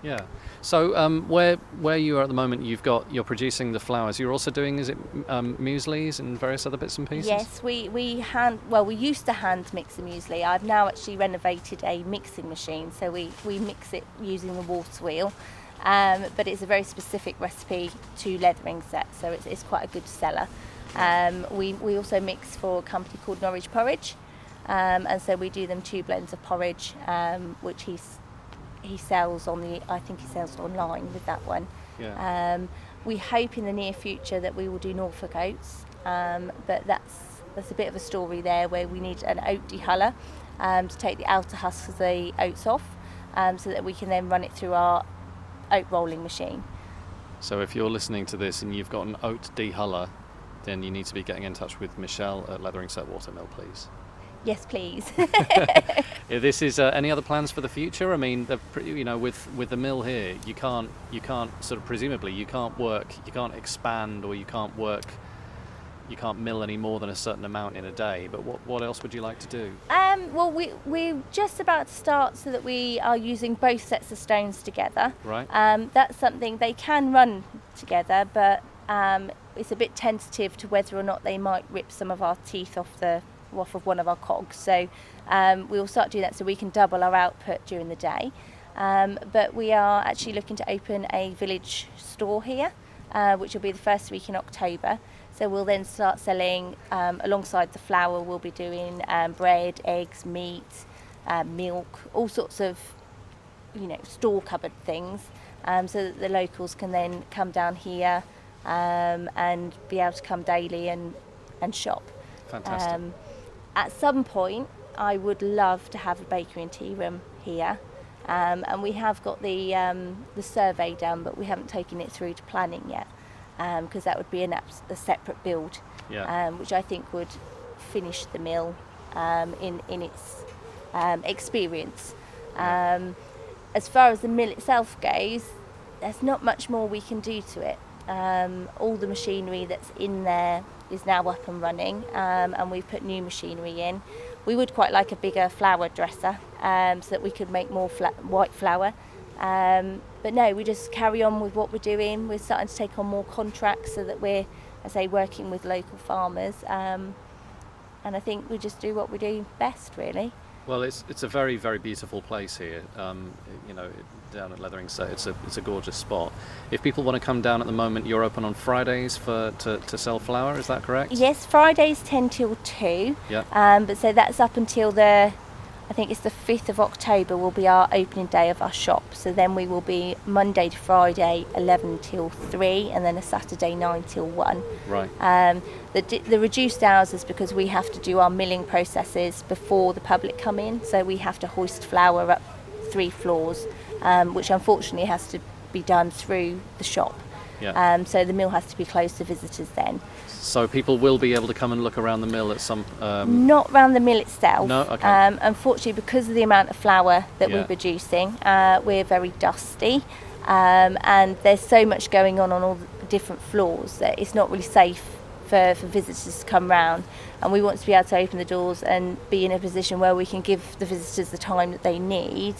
Yeah. So where you are at the moment, you're producing the flours. You're also doing, is it mueslis and various other bits and pieces? Yes, we used to hand mix the muesli. I've now actually renovated a mixing machine, so we mix it using the water wheel. But it's a very specific recipe to Letheringsett, so it's quite a good seller. We also mix for a company called Norwich Porridge, and so we do them 2 blends of porridge, which he sells I think he sells online with that one. Yeah. We hope in the near future that we will do Norfolk oats, but that's a bit of a story there, where we need an oat dehuller to take the outer husks of the oats off, so that we can then run it through our oat rolling machine. So if you're listening to this and you've got an oat dehuller, then you need to be getting in touch with Michelle at Letheringsett Watermill, please. Yes, please. If this is any other plans for the future? I mean, with the mill here, you can't sort of, presumably you can't expand, or you can't mill any more than a certain amount in a day. But what else would you like to do? Well, we're just about to start, so that we are using both sets of stones together. Right. That's something they can run together, but it's a bit tentative to whether or not they might rip some of our teeth off of one of our cogs. So we'll start doing that so we can double our output during the day. But we are actually looking to open a village store here, which will be the first week in October. So we'll then start selling, alongside the flour, we'll be doing bread, eggs, meat, milk, all sorts of store cupboard things, so that the locals can then come down here and be able to come daily and shop. Fantastic. At some point, I would love to have a bakery and tea room here, and we have got the survey done, but we haven't taken it through to planning yet, because that would be a separate build, which I think would finish the mill in its experience. As far as the mill itself goes, there's not much more we can do to it. All the machinery that's in there is now up and running, and we've put new machinery in. We would quite like a bigger flour dresser, so that we could make more white flour. But no, we just carry on with what we're doing. We're starting to take on more contracts so that we're, I say, working with local farmers. And I think we just do what we do best, really. Well, it's a very, very beautiful place here. Down at Letheringsett, it's a gorgeous spot. If people want to come down at the moment, you're open on Fridays to sell flour. Is that correct? Yes, Fridays 10 till 2. Yeah. But so that's up until I think it's the 5th of October will be our opening day of our shop. So then we will be Monday to Friday 11 till 3, and then a Saturday 9 till 1. Right. The reduced hours is because we have to do our milling processes before the public come in. So we have to hoist flour up 3 floors, which unfortunately has to be done through the shop. Yeah. So the mill has to be closed to visitors then. So people will be able to come and look around the mill at some... Not around the mill itself. No? Okay. Unfortunately, because of the amount of flour that we're producing, we're very dusty, and there's so much going on all the different floors that it's not really safe for visitors to come round. And we want to be able to open the doors and be in a position where we can give the visitors the time that they need.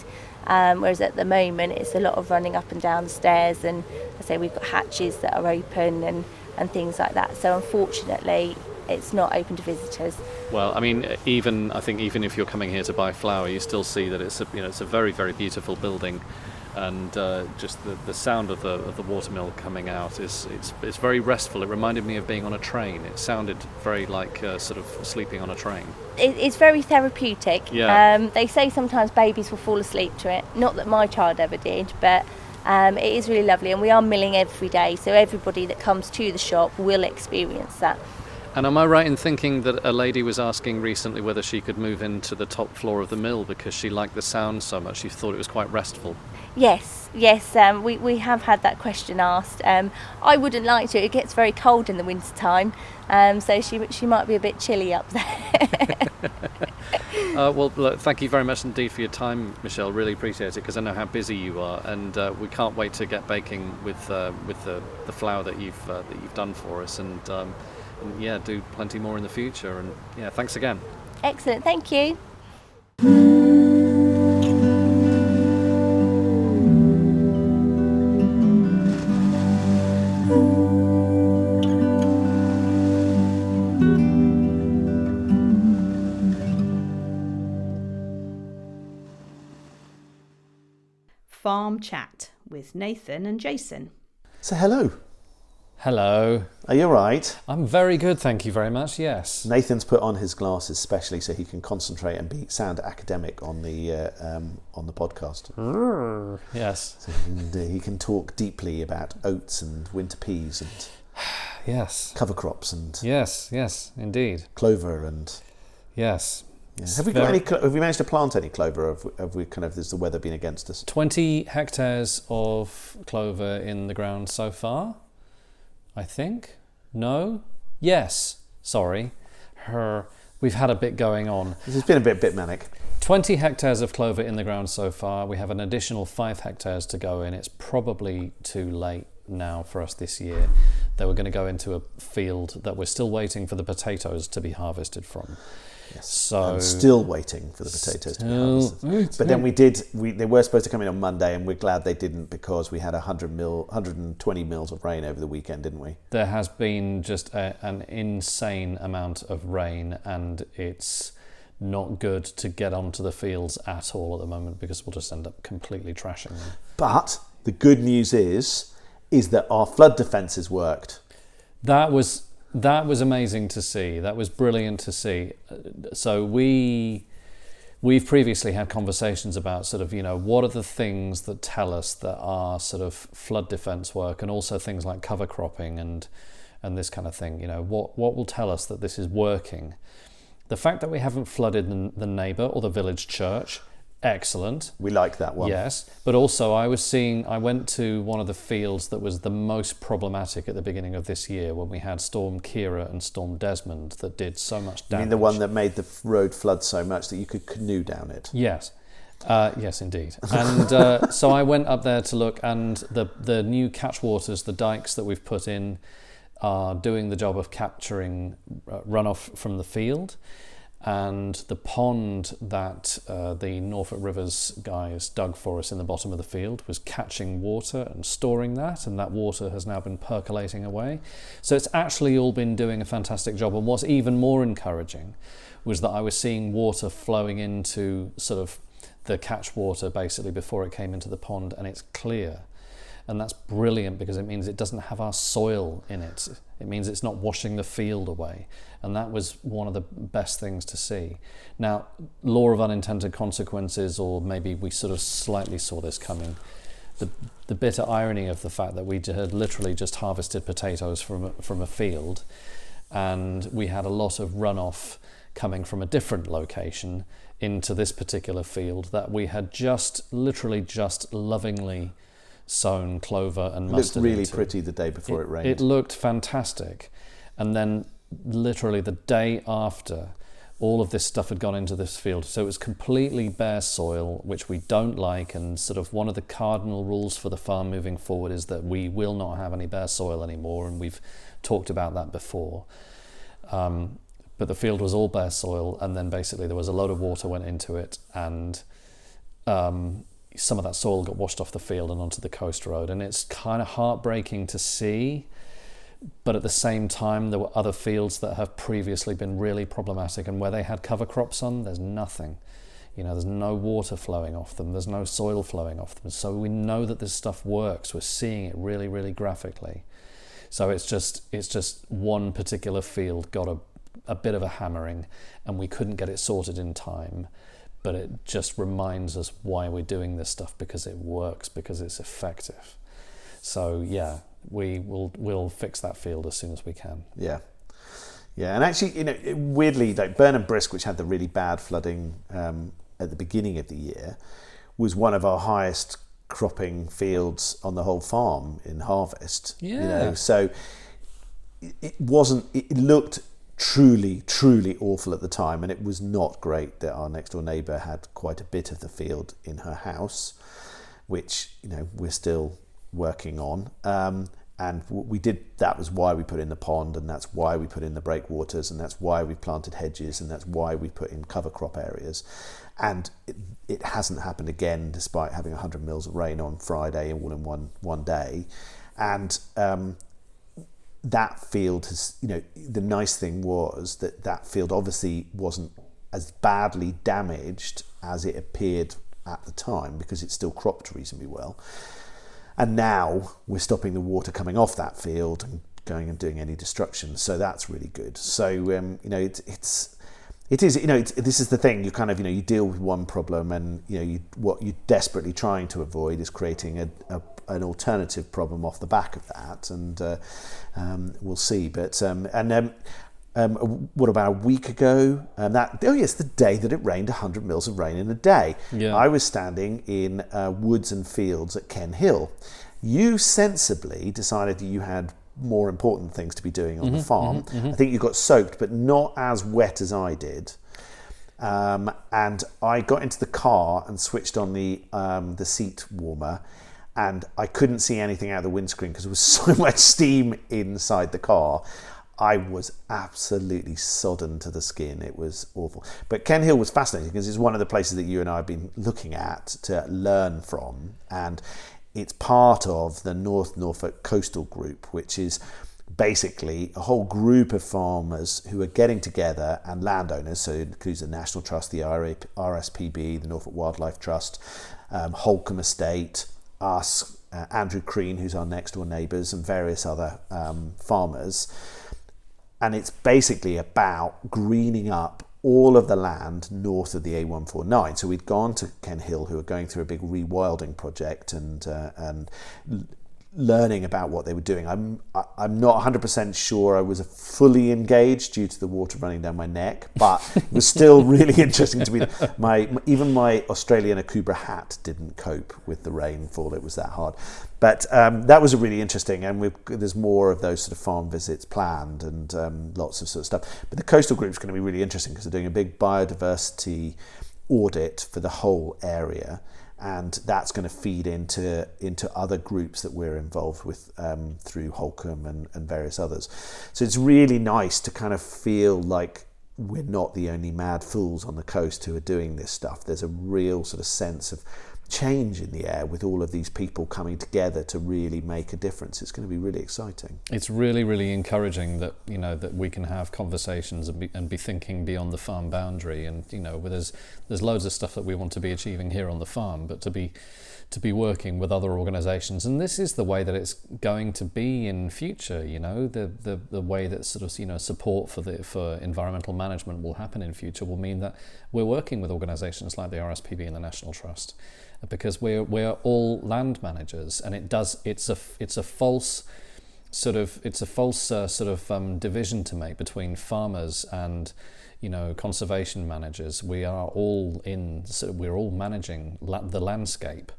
Whereas at the moment, it's a lot of running up and down the stairs, and I say we've got hatches that are open and things like that. So unfortunately, it's not open to visitors. Well, I mean, even if you're coming here to buy flour, you still see that it's a very, very beautiful building, and just the sound of the watermill coming out it's very restful. It reminded me of being on a train. It sounded very like sort of sleeping on a train. It's very therapeutic. Yeah. They say sometimes babies will fall asleep to it. Not that my child ever did, but it is really lovely, and we are milling every day, so everybody that comes to the shop will experience that. And am I right in thinking that a lady was asking recently whether she could move into the top floor of the mill because she liked the sound so much? She thought it was quite restful. Yes. We have had that question asked. I wouldn't like to. It gets very cold in the winter time, so she might be a bit chilly up there. Well, look, thank you very much indeed for your time, Michelle. Really appreciate it, because I know how busy you are, and we can't wait to get baking with the flour that you've done for us, and do plenty more in the future. And thanks again. Excellent. Thank you. Farm Chat with Nathan and Jason. So hello. Hello. Are you all right? I'm very good, thank you very much, yes. Nathan's put on his glasses specially so he can concentrate and sound academic on the podcast. Yes. So he can talk deeply about oats and winter peas and yes, cover crops and yes, indeed, clover and yes. Yeah. Have we managed to plant any clover? Have we has the weather been against us? 20 hectares of clover in the ground so far, I think. No? Yes. Sorry. We've had a bit going on. This has been a bit manic. 20 hectares of clover in the ground so far. We have an additional 5 hectares to go in. It's probably too late now for us this year. They were going to go into a field that we're still waiting for the potatoes to be harvested from. Yes. So I'm still waiting for the potatoes to be harvested. But then they were supposed to come in on Monday, and we're glad they didn't, because we had 120 mils of rain over the weekend, didn't we? There has been just an insane amount of rain, and it's not good to get onto the fields at all at the moment, because we'll just end up completely trashing them. But the good news is that our flood defences worked. That was amazing to see. That was brilliant to see. So we we've previously had conversations about sort of, what are the things that tell us that our sort of flood defence work, and also things like cover cropping and this kind of thing, what will tell us that this is working. The fact that we haven't flooded the neighbour or the village church, excellent. We like that one. Yes, but also I went to one of the fields that was the most problematic at the beginning of this year, when we had Storm Kira and Storm Desmond that did so much damage. I mean the one that made the road flood so much that you could canoe down it? Yes. Yes, indeed. And so I went up there to look, and the new catchwaters, the dikes that we've put in, are doing the job of capturing runoff from the field. And the pond that the Norfolk Rivers guys dug for us in the bottom of the field was catching water and storing that, and that water has now been percolating away. So it's actually all been doing a fantastic job. And what's even more encouraging was that I was seeing water flowing into sort of the catch water basically before it came into the pond, and it's clear. And that's brilliant, because it means it doesn't have our soil in it. It means it's not washing the field away. And that was one of the best things to see. Now, law of unintended consequences, or maybe we sort of slightly saw this coming, the bitter irony of the fact that we had literally just harvested potatoes from a field, and we had a lot of runoff coming from a different location into this particular field that we had literally just lovingly sown clover and mustard. It looked really into. pretty the day before it rained. It looked fantastic. And then literally the day after, all of this stuff had gone into this field. So it was completely bare soil, which we don't like. And sort of one of the cardinal rules for the farm moving forward is that we will not have any bare soil anymore. And we've talked about that before. But the field was all bare soil. And then basically there was a load of water went into it. And some of that soil got washed off the field and onto the coast road, and it's kind of heartbreaking to see. But at the same time, there were other fields that have previously been really problematic, and where they had cover crops on, there's nothing. There's no water flowing off them, there's no soil flowing off them. So we know that this stuff works. We're seeing it really, really graphically. So it's just one particular field got a bit of a hammering, and we couldn't get it sorted in time. But it just reminds us why we're doing this stuff, because it works, because it's effective. So yeah, we'll fix that field as soon as we can. Yeah, and actually, weirdly, like Burnham Brisk, which had the really bad flooding at the beginning of the year, was one of our highest cropping fields on the whole farm in harvest. Yeah. So it wasn't. It looked truly awful at the time, and it was not great that our next door neighbour had quite a bit of the field in her house, which we're still working on, and we did. That was why we put in the pond, and that's why we put in the breakwaters, and that's why we planted hedges, and that's why we put in cover crop areas. And it hasn't happened again, despite having 100 mils of rain on Friday all in one day. And that field has, the nice thing was that field obviously wasn't as badly damaged as it appeared at the time, because it still cropped reasonably well. And now we're stopping the water coming off that field and going and doing any destruction. So that's really good. So, this is the thing. You kind of, you deal with one problem, and what you're desperately trying to avoid is creating an alternative problem off the back of that, and we'll see. But what about a week ago? The day that it rained 100 mils of rain in a day. Yeah. I I was standing in woods and fields at Ken Hill. You sensibly decided that you had more important things to be doing on the farm. I think you got soaked, but not as wet as I did. And I got into the car and switched on the seat warmer, and I couldn't see anything out of the windscreen because there was so much steam inside the car. I was absolutely sodden to the skin. It was awful. But Ken Hill was fascinating because it's one of the places that you and I have been looking at to learn from, and it's part of the North Norfolk Coastal Group, which is basically a whole group of farmers who are getting together, and landowners, so it includes the National Trust, the RSPB, the Norfolk Wildlife Trust, Holkham Estate, us, Andrew Crean, who's our next door neighbours, and various other farmers. And it's basically about greening up all of the land north of the A149. So we'd gone to Ken Hill, who are going through a big rewilding project and learning about what they were doing. I'm not 100% sure I was fully engaged due to the water running down my neck, but it was still really interesting to me. Even my Australian Akubra hat didn't cope with the rainfall. It was that hard. But that was really interesting, and there's more of those sort of farm visits planned and lots of sort of stuff. But the coastal group's going to be really interesting because they're doing a big biodiversity audit for the whole area. And that's going to feed into other groups that we're involved with through Holkham and various others. So it's really nice to kind of feel like we're not the only mad fools on the coast who are doing this stuff. There's a real sort of sense of change in the air with all of these people coming together to really make a difference. It's going to be really exciting. It's really, really encouraging that that we can have conversations and be thinking beyond the farm boundary. And there's loads of stuff that we want to be achieving here on the farm, but to be working with other organisations. And this is the way that it's going to be in future. The way that sort of support for environmental management will happen in future will mean that we're working with organisations like the RSPB and the National Trust, because we're all land managers, and it's a false division to make between farmers and conservation managers. We're all managing the landscape.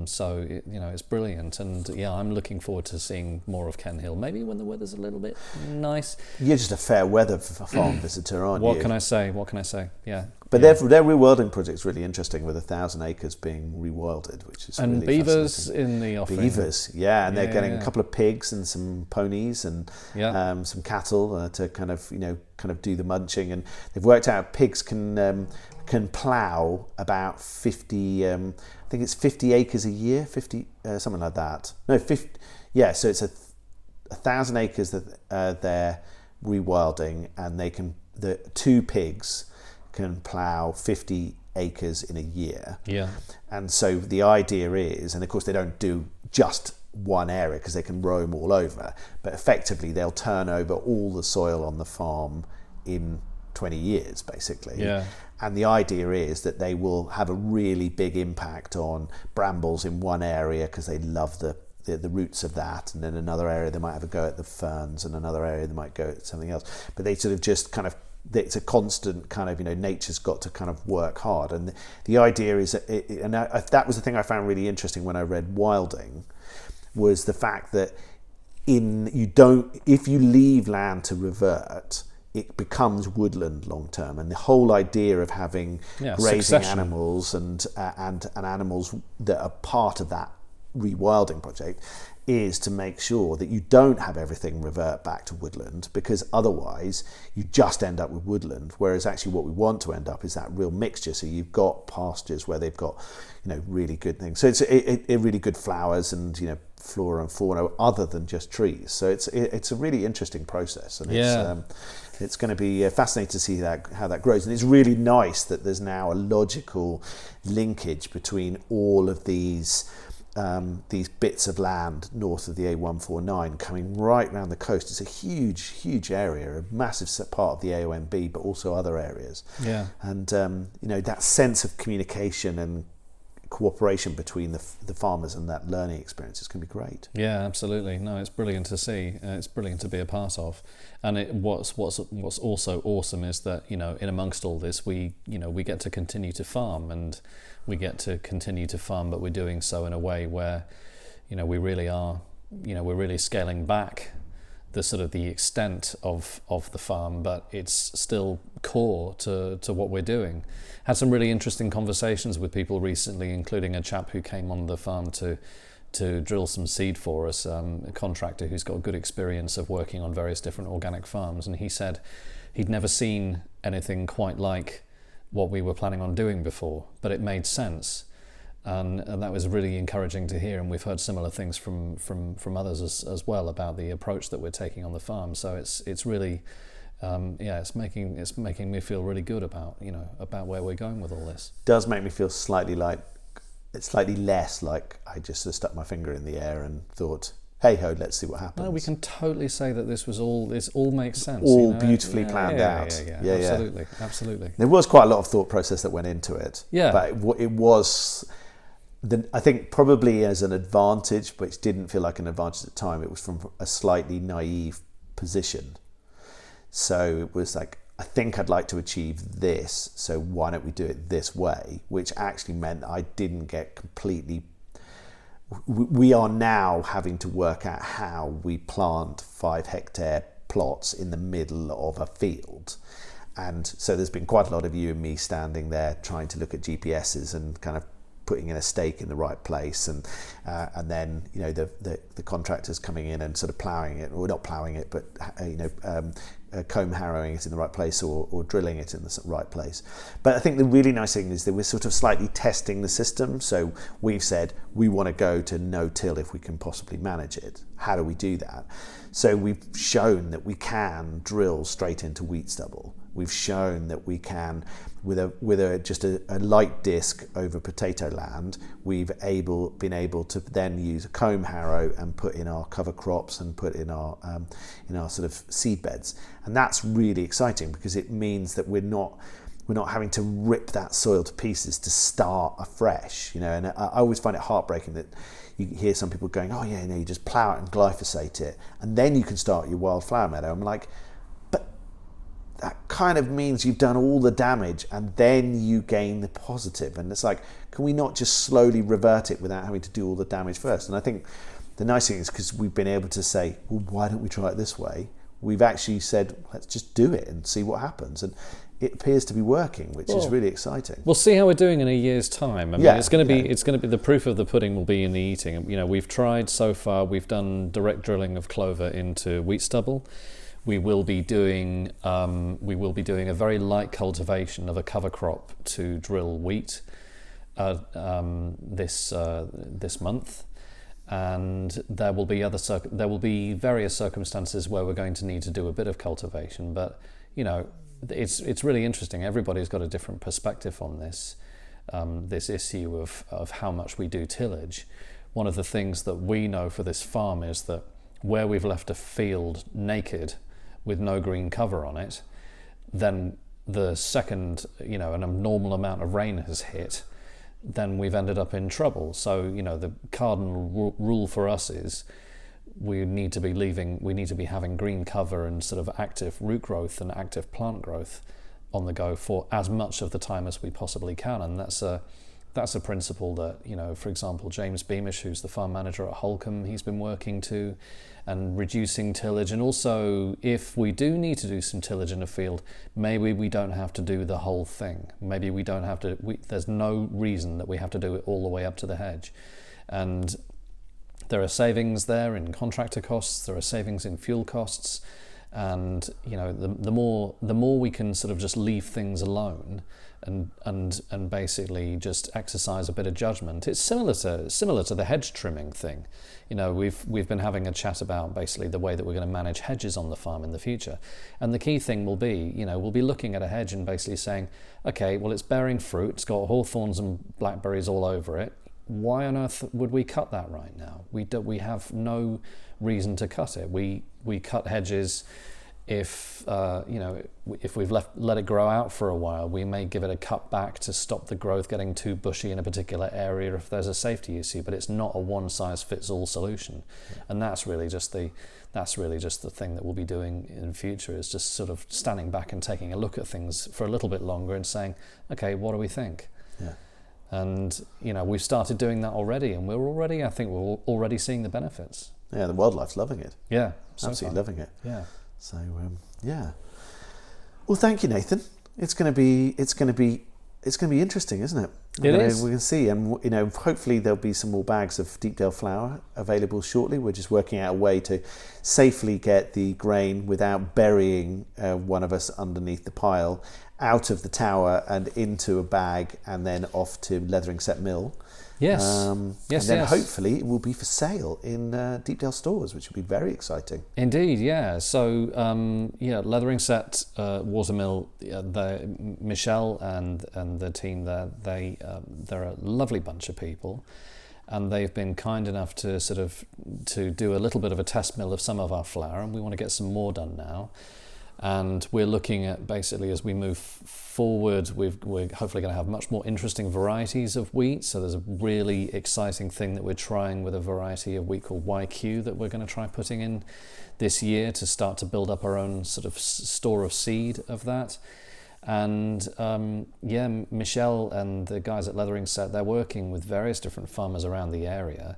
So it's brilliant, and I'm looking forward to seeing more of Ken Hill. Maybe when the weather's a little bit nice. You're just a fair weather farm visitor, aren't you? What can I say? Yeah. But their rewilding project's really interesting, with 1,000 acres being rewilded, which is and really beavers in the offing. Beavers, yeah, and they're getting a couple of pigs and some ponies and some cattle to kind of do the munching, and they've worked out pigs can plough about 50. I think it's 50 acres a year, 50 something like that. No, 50. Yeah, so it's 1,000 acres that they're rewilding, and the two pigs can plough 50 acres in a year. Yeah. And so the idea is, and of course they don't do just one area because they can roam all over, but effectively they'll turn over all the soil on the farm in 20 years, basically. Yeah. And the idea is that they will have a really big impact on brambles in one area because they love the roots of that, and then another area they might have a go at the ferns, and another area they might go at something else. But they sort of just kind of, it's a constant kind of, nature's got to kind of work hard. And the idea is that, that was the thing I found really interesting when I read Wilding, was the fact that if you leave land to revert, it becomes woodland long term. And the whole idea of having grazing succession. animals and animals that are part of that rewilding project is to make sure that you don't have everything revert back to woodland, because otherwise you just end up with woodland, whereas actually what we want to end up is that real mixture. So you've got pastures where they've got really good things, so it's really good flowers and flora and fauna other than just trees. So it's a really interesting process, and it's going to be fascinating to see how that grows. And it's really nice that there's now a logical linkage between all of these bits of land north of the A149 coming right around the coast. It's a huge area, a massive part of the AONB, but also other areas. Yeah. And that sense of communication and cooperation between the farmers and that learning experience is going to be great. Yeah, absolutely. No, it's brilliant to see. It's brilliant to be a part of. And what's also awesome is that in amongst all this, we get to continue to farm, and we get to continue to farm, but we're doing so in a way where we really are we're really scaling back the extent of the farm, but it's still core to what we're doing. Had some really interesting conversations with people recently, including a chap who came on the farm to drill some seed for us, a contractor who's got good experience of working on various different organic farms, and he said he'd never seen anything quite like what we were planning on doing before, but it made sense. And that was really encouraging to hear, and we've heard similar things from others as well about the approach that we're taking on the farm. So it's really it's making me feel really good about about where we're going with all this. Does make me feel slightly less like I just sort of stuck my finger in the air and thought, hey ho, let's see what happens. No, we can totally say that this all makes sense. All beautifully planned out. Yeah, absolutely. There was quite a lot of thought process that went into it. Yeah. But it was, I think probably as an advantage, but it didn't feel like an advantage at the time. It was from a slightly naive position. So it was like, I think I'd like to achieve this, so why don't we do it this way? Which actually meant I didn't get completely... We are now having to work out how we plant 5 hectare plots in the middle of a field. And so there's been quite a lot of you and me standing there trying to look at GPSs and kind of putting in a stake in the right place, and then the contractors coming in and sort of ploughing it, or not ploughing it, but comb harrowing it in the right place, or drilling it in the right place. But I think the really nice thing is that we're sort of slightly testing the system. So we've said we want to go to no-till if we can possibly manage it. How do we do that? So we've shown that we can drill straight into wheat stubble. We've shown that we can, with a light disc over potato land, we've been able to then use a comb harrow and put in our cover crops and put in our sort of seed beds, and that's really exciting because it means that we're not having to rip that soil to pieces to start afresh. And I always find it heartbreaking that you hear some people going, "Oh yeah, you just plough it and glyphosate it, and then you can start your wildflower meadow." I'm like, that kind of means you've done all the damage and then you gain the positive. And it's like, can we not just slowly revert it without having to do all the damage first? And I think the nice thing is, because we've been able to say, well, why don't we try it this way? We've actually said, let's just do it and see what happens. And it appears to be working, which is really exciting. We'll see how we're doing in a year's time. I mean, it's going to be the proof of the pudding will be in the eating. We've tried so far. We've done direct drilling of clover into wheat stubble. We will be doing a very light cultivation of a cover crop to drill wheat this month, and there will be various circumstances where we're going to need to do a bit of cultivation. But it's really interesting. Everybody's got a different perspective on this issue of how much we do tillage. One of the things that we know for this farm is that where we've left a field naked with no green cover on it, then the second an abnormal amount of rain has hit, then we've ended up in trouble. So the cardinal rule for us is we need to be having green cover and sort of active root growth and active plant growth on the go for as much of the time as we possibly can. And that's a principle that, for example, James Beamish, who's the farm manager at Holkham, he's been working to, and reducing tillage. And also, if we do need to do some tillage in a field, maybe we don't have to do the whole thing. Maybe we don't have to, there's no reason that we have to do it all the way up to the hedge. And there are savings there in contractor costs, there are savings in fuel costs, and the more we can sort of just leave things alone and basically just exercise a bit of judgment. It's similar to the hedge trimming thing. We've been having a chat about basically the way that we're going to manage hedges on the farm in the future. And the key thing will be, we'll be looking at a hedge and basically saying, okay, well, it's bearing fruit, it's got hawthorns and blackberries all over it. Why on earth would we cut that right now? We have no reason to cut it. We cut hedges if we've let it grow out for a while. We may give it a cut back to stop the growth getting too bushy in a particular area if there's a safety issue, but it's not a one-size-fits-all solution. Yeah. And that's really just the thing that we'll be doing in the future, is just sort of standing back and taking a look at things for a little bit longer and saying, okay, what do we think? Yeah. And we've started doing that already, and we're already seeing the benefits. Yeah, the wildlife's loving it. Yeah, absolutely loving it. Yeah. So yeah. Well, thank you, Nathan. It's going to be interesting, isn't it? It is. We can see, and hopefully there'll be some more bags of Deepdale Flour available shortly. We're just working out a way to safely get the grain without burying one of us underneath the pile, out of the tower and into a bag, and then off to Letheringsett Mill. Yes. Yes. And then hopefully it will be for sale in Deepdale stores, which will be very exciting. Indeed, yeah. So, Letheringsett Watermill, Michelle and the team there, they're a lovely bunch of people. and they've been kind enough to to do a little bit of a test mill of some of our flour, and we want to get some more done now. And we're looking at, basically, as we move forward, we're hopefully going to have much more interesting varieties of wheat. So there's a really exciting thing that we're trying with a variety of wheat called YQ that we're going to try putting in this year to start to build up our own sort of store of seed of that. And Michelle and the guys at Letheringsett, they're working with various different farmers around the area.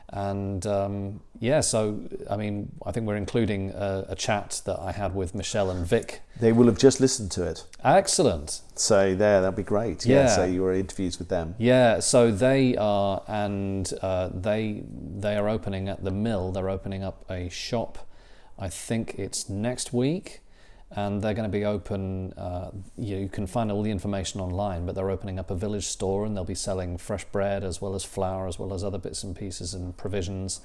And so I mean, I think we're including a chat that I had with Michelle and Vic. They will have just listened to it. Excellent. So that'll be great. Yeah. So you were interviews with them. Yeah. So they are, and they are opening at the mill. They're opening up a shop. I think it's next week. And they're going to be open, you can find all the information online, but they're opening up a village store, and they'll be selling fresh bread as well as flour, as well as other bits and pieces and provisions.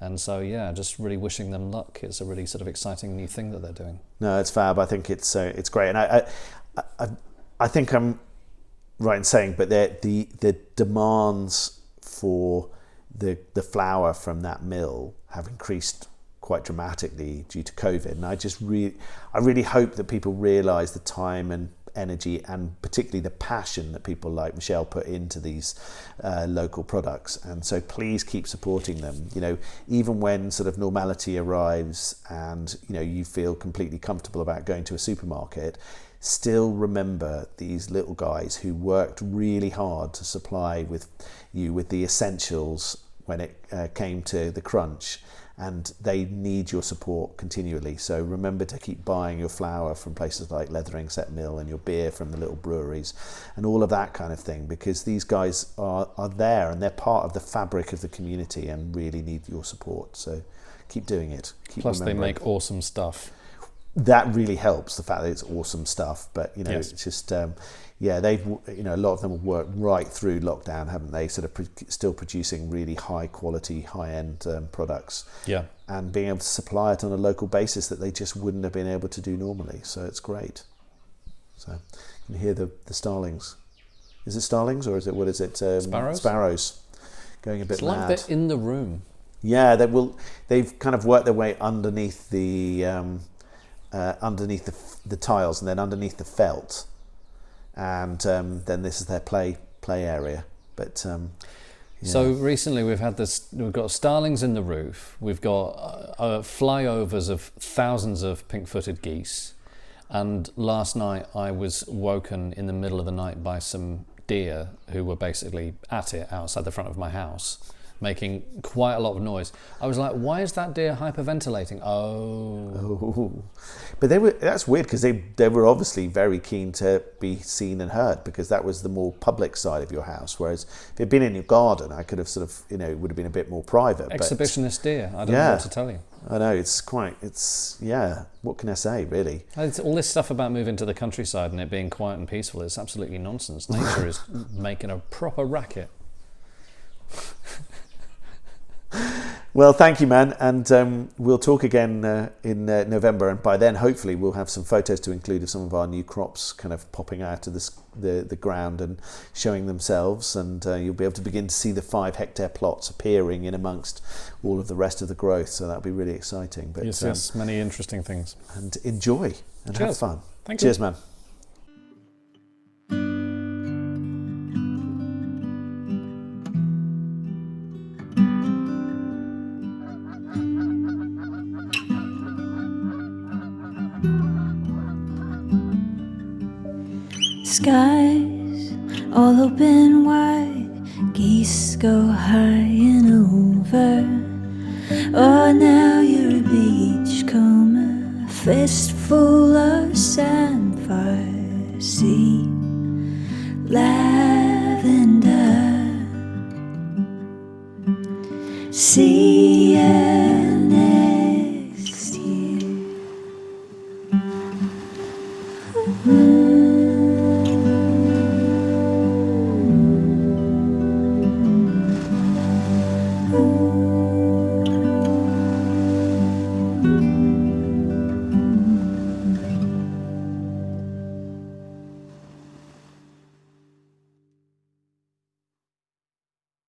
And so, just really wishing them luck. It's a really sort of exciting new thing that they're doing. No, it's fab. I think it's great. And I think I'm right in saying, but the demands for the flour from that mill have increased quite dramatically due to COVID, and I really hope that people realise the time and energy, and particularly the passion that people like Michelle put into these local products. And so please keep supporting them. Even when sort of normality arrives, and you feel completely comfortable about going to a supermarket, still remember these little guys who worked really hard to supply you with the essentials when it came to the crunch. And they need your support continually. So remember to keep buying your flour from places like Letheringsett Mill, and your beer from the little breweries, and all of that kind of thing, because these guys are there, and they're part of the fabric of the community and really need your support. So keep doing it. Plus they make awesome stuff. That really helps, the fact that it's awesome stuff. But yes. It's just they've a lot of them have worked right through lockdown, haven't they? Sort of still producing really high quality, high end products. Yeah. And being able to supply it on a local basis that they just wouldn't have been able to do normally. So it's great. So you can hear the starlings. Is it starlings, or is it, what is it? Sparrows. Sparrows going a bit mad. It's like they're in the room. Yeah, they've kind of worked their way underneath the tiles, and then underneath the felt, and then this is their play area. But So recently we've got starlings in the roof, we've got flyovers of thousands of pink-footed geese, and last night I was woken in the middle of the night by some deer who were basically at it outside the front of my house, making quite a lot of noise. I was like, why is that deer hyperventilating? Oh. But that's weird, because they were obviously very keen to be seen and heard, because that was the more public side of your house. Whereas if it had been in your garden, I could have sort of, it would have been a bit more private. Exhibitionist deer. I don't know what to tell you. I know, what can I say, really? It's all this stuff about moving to the countryside and it being quiet and peaceful is absolutely nonsense. Nature is making a proper racket. Well, thank you, man, and we'll talk again in November, and by then hopefully we'll have some photos to include of some of our new crops kind of popping out of the ground and showing themselves, and you'll be able to begin to see the 5-hectare plots appearing in amongst all of the rest of the growth, so that'll be really exciting. But yes, many interesting things. And enjoy and Cheers. have fun. Thank you. Cheers, man. Skies all open wide, geese go high and over. Oh, now you're a beachcomber, fistful of sandfire, sea, lavender, sea.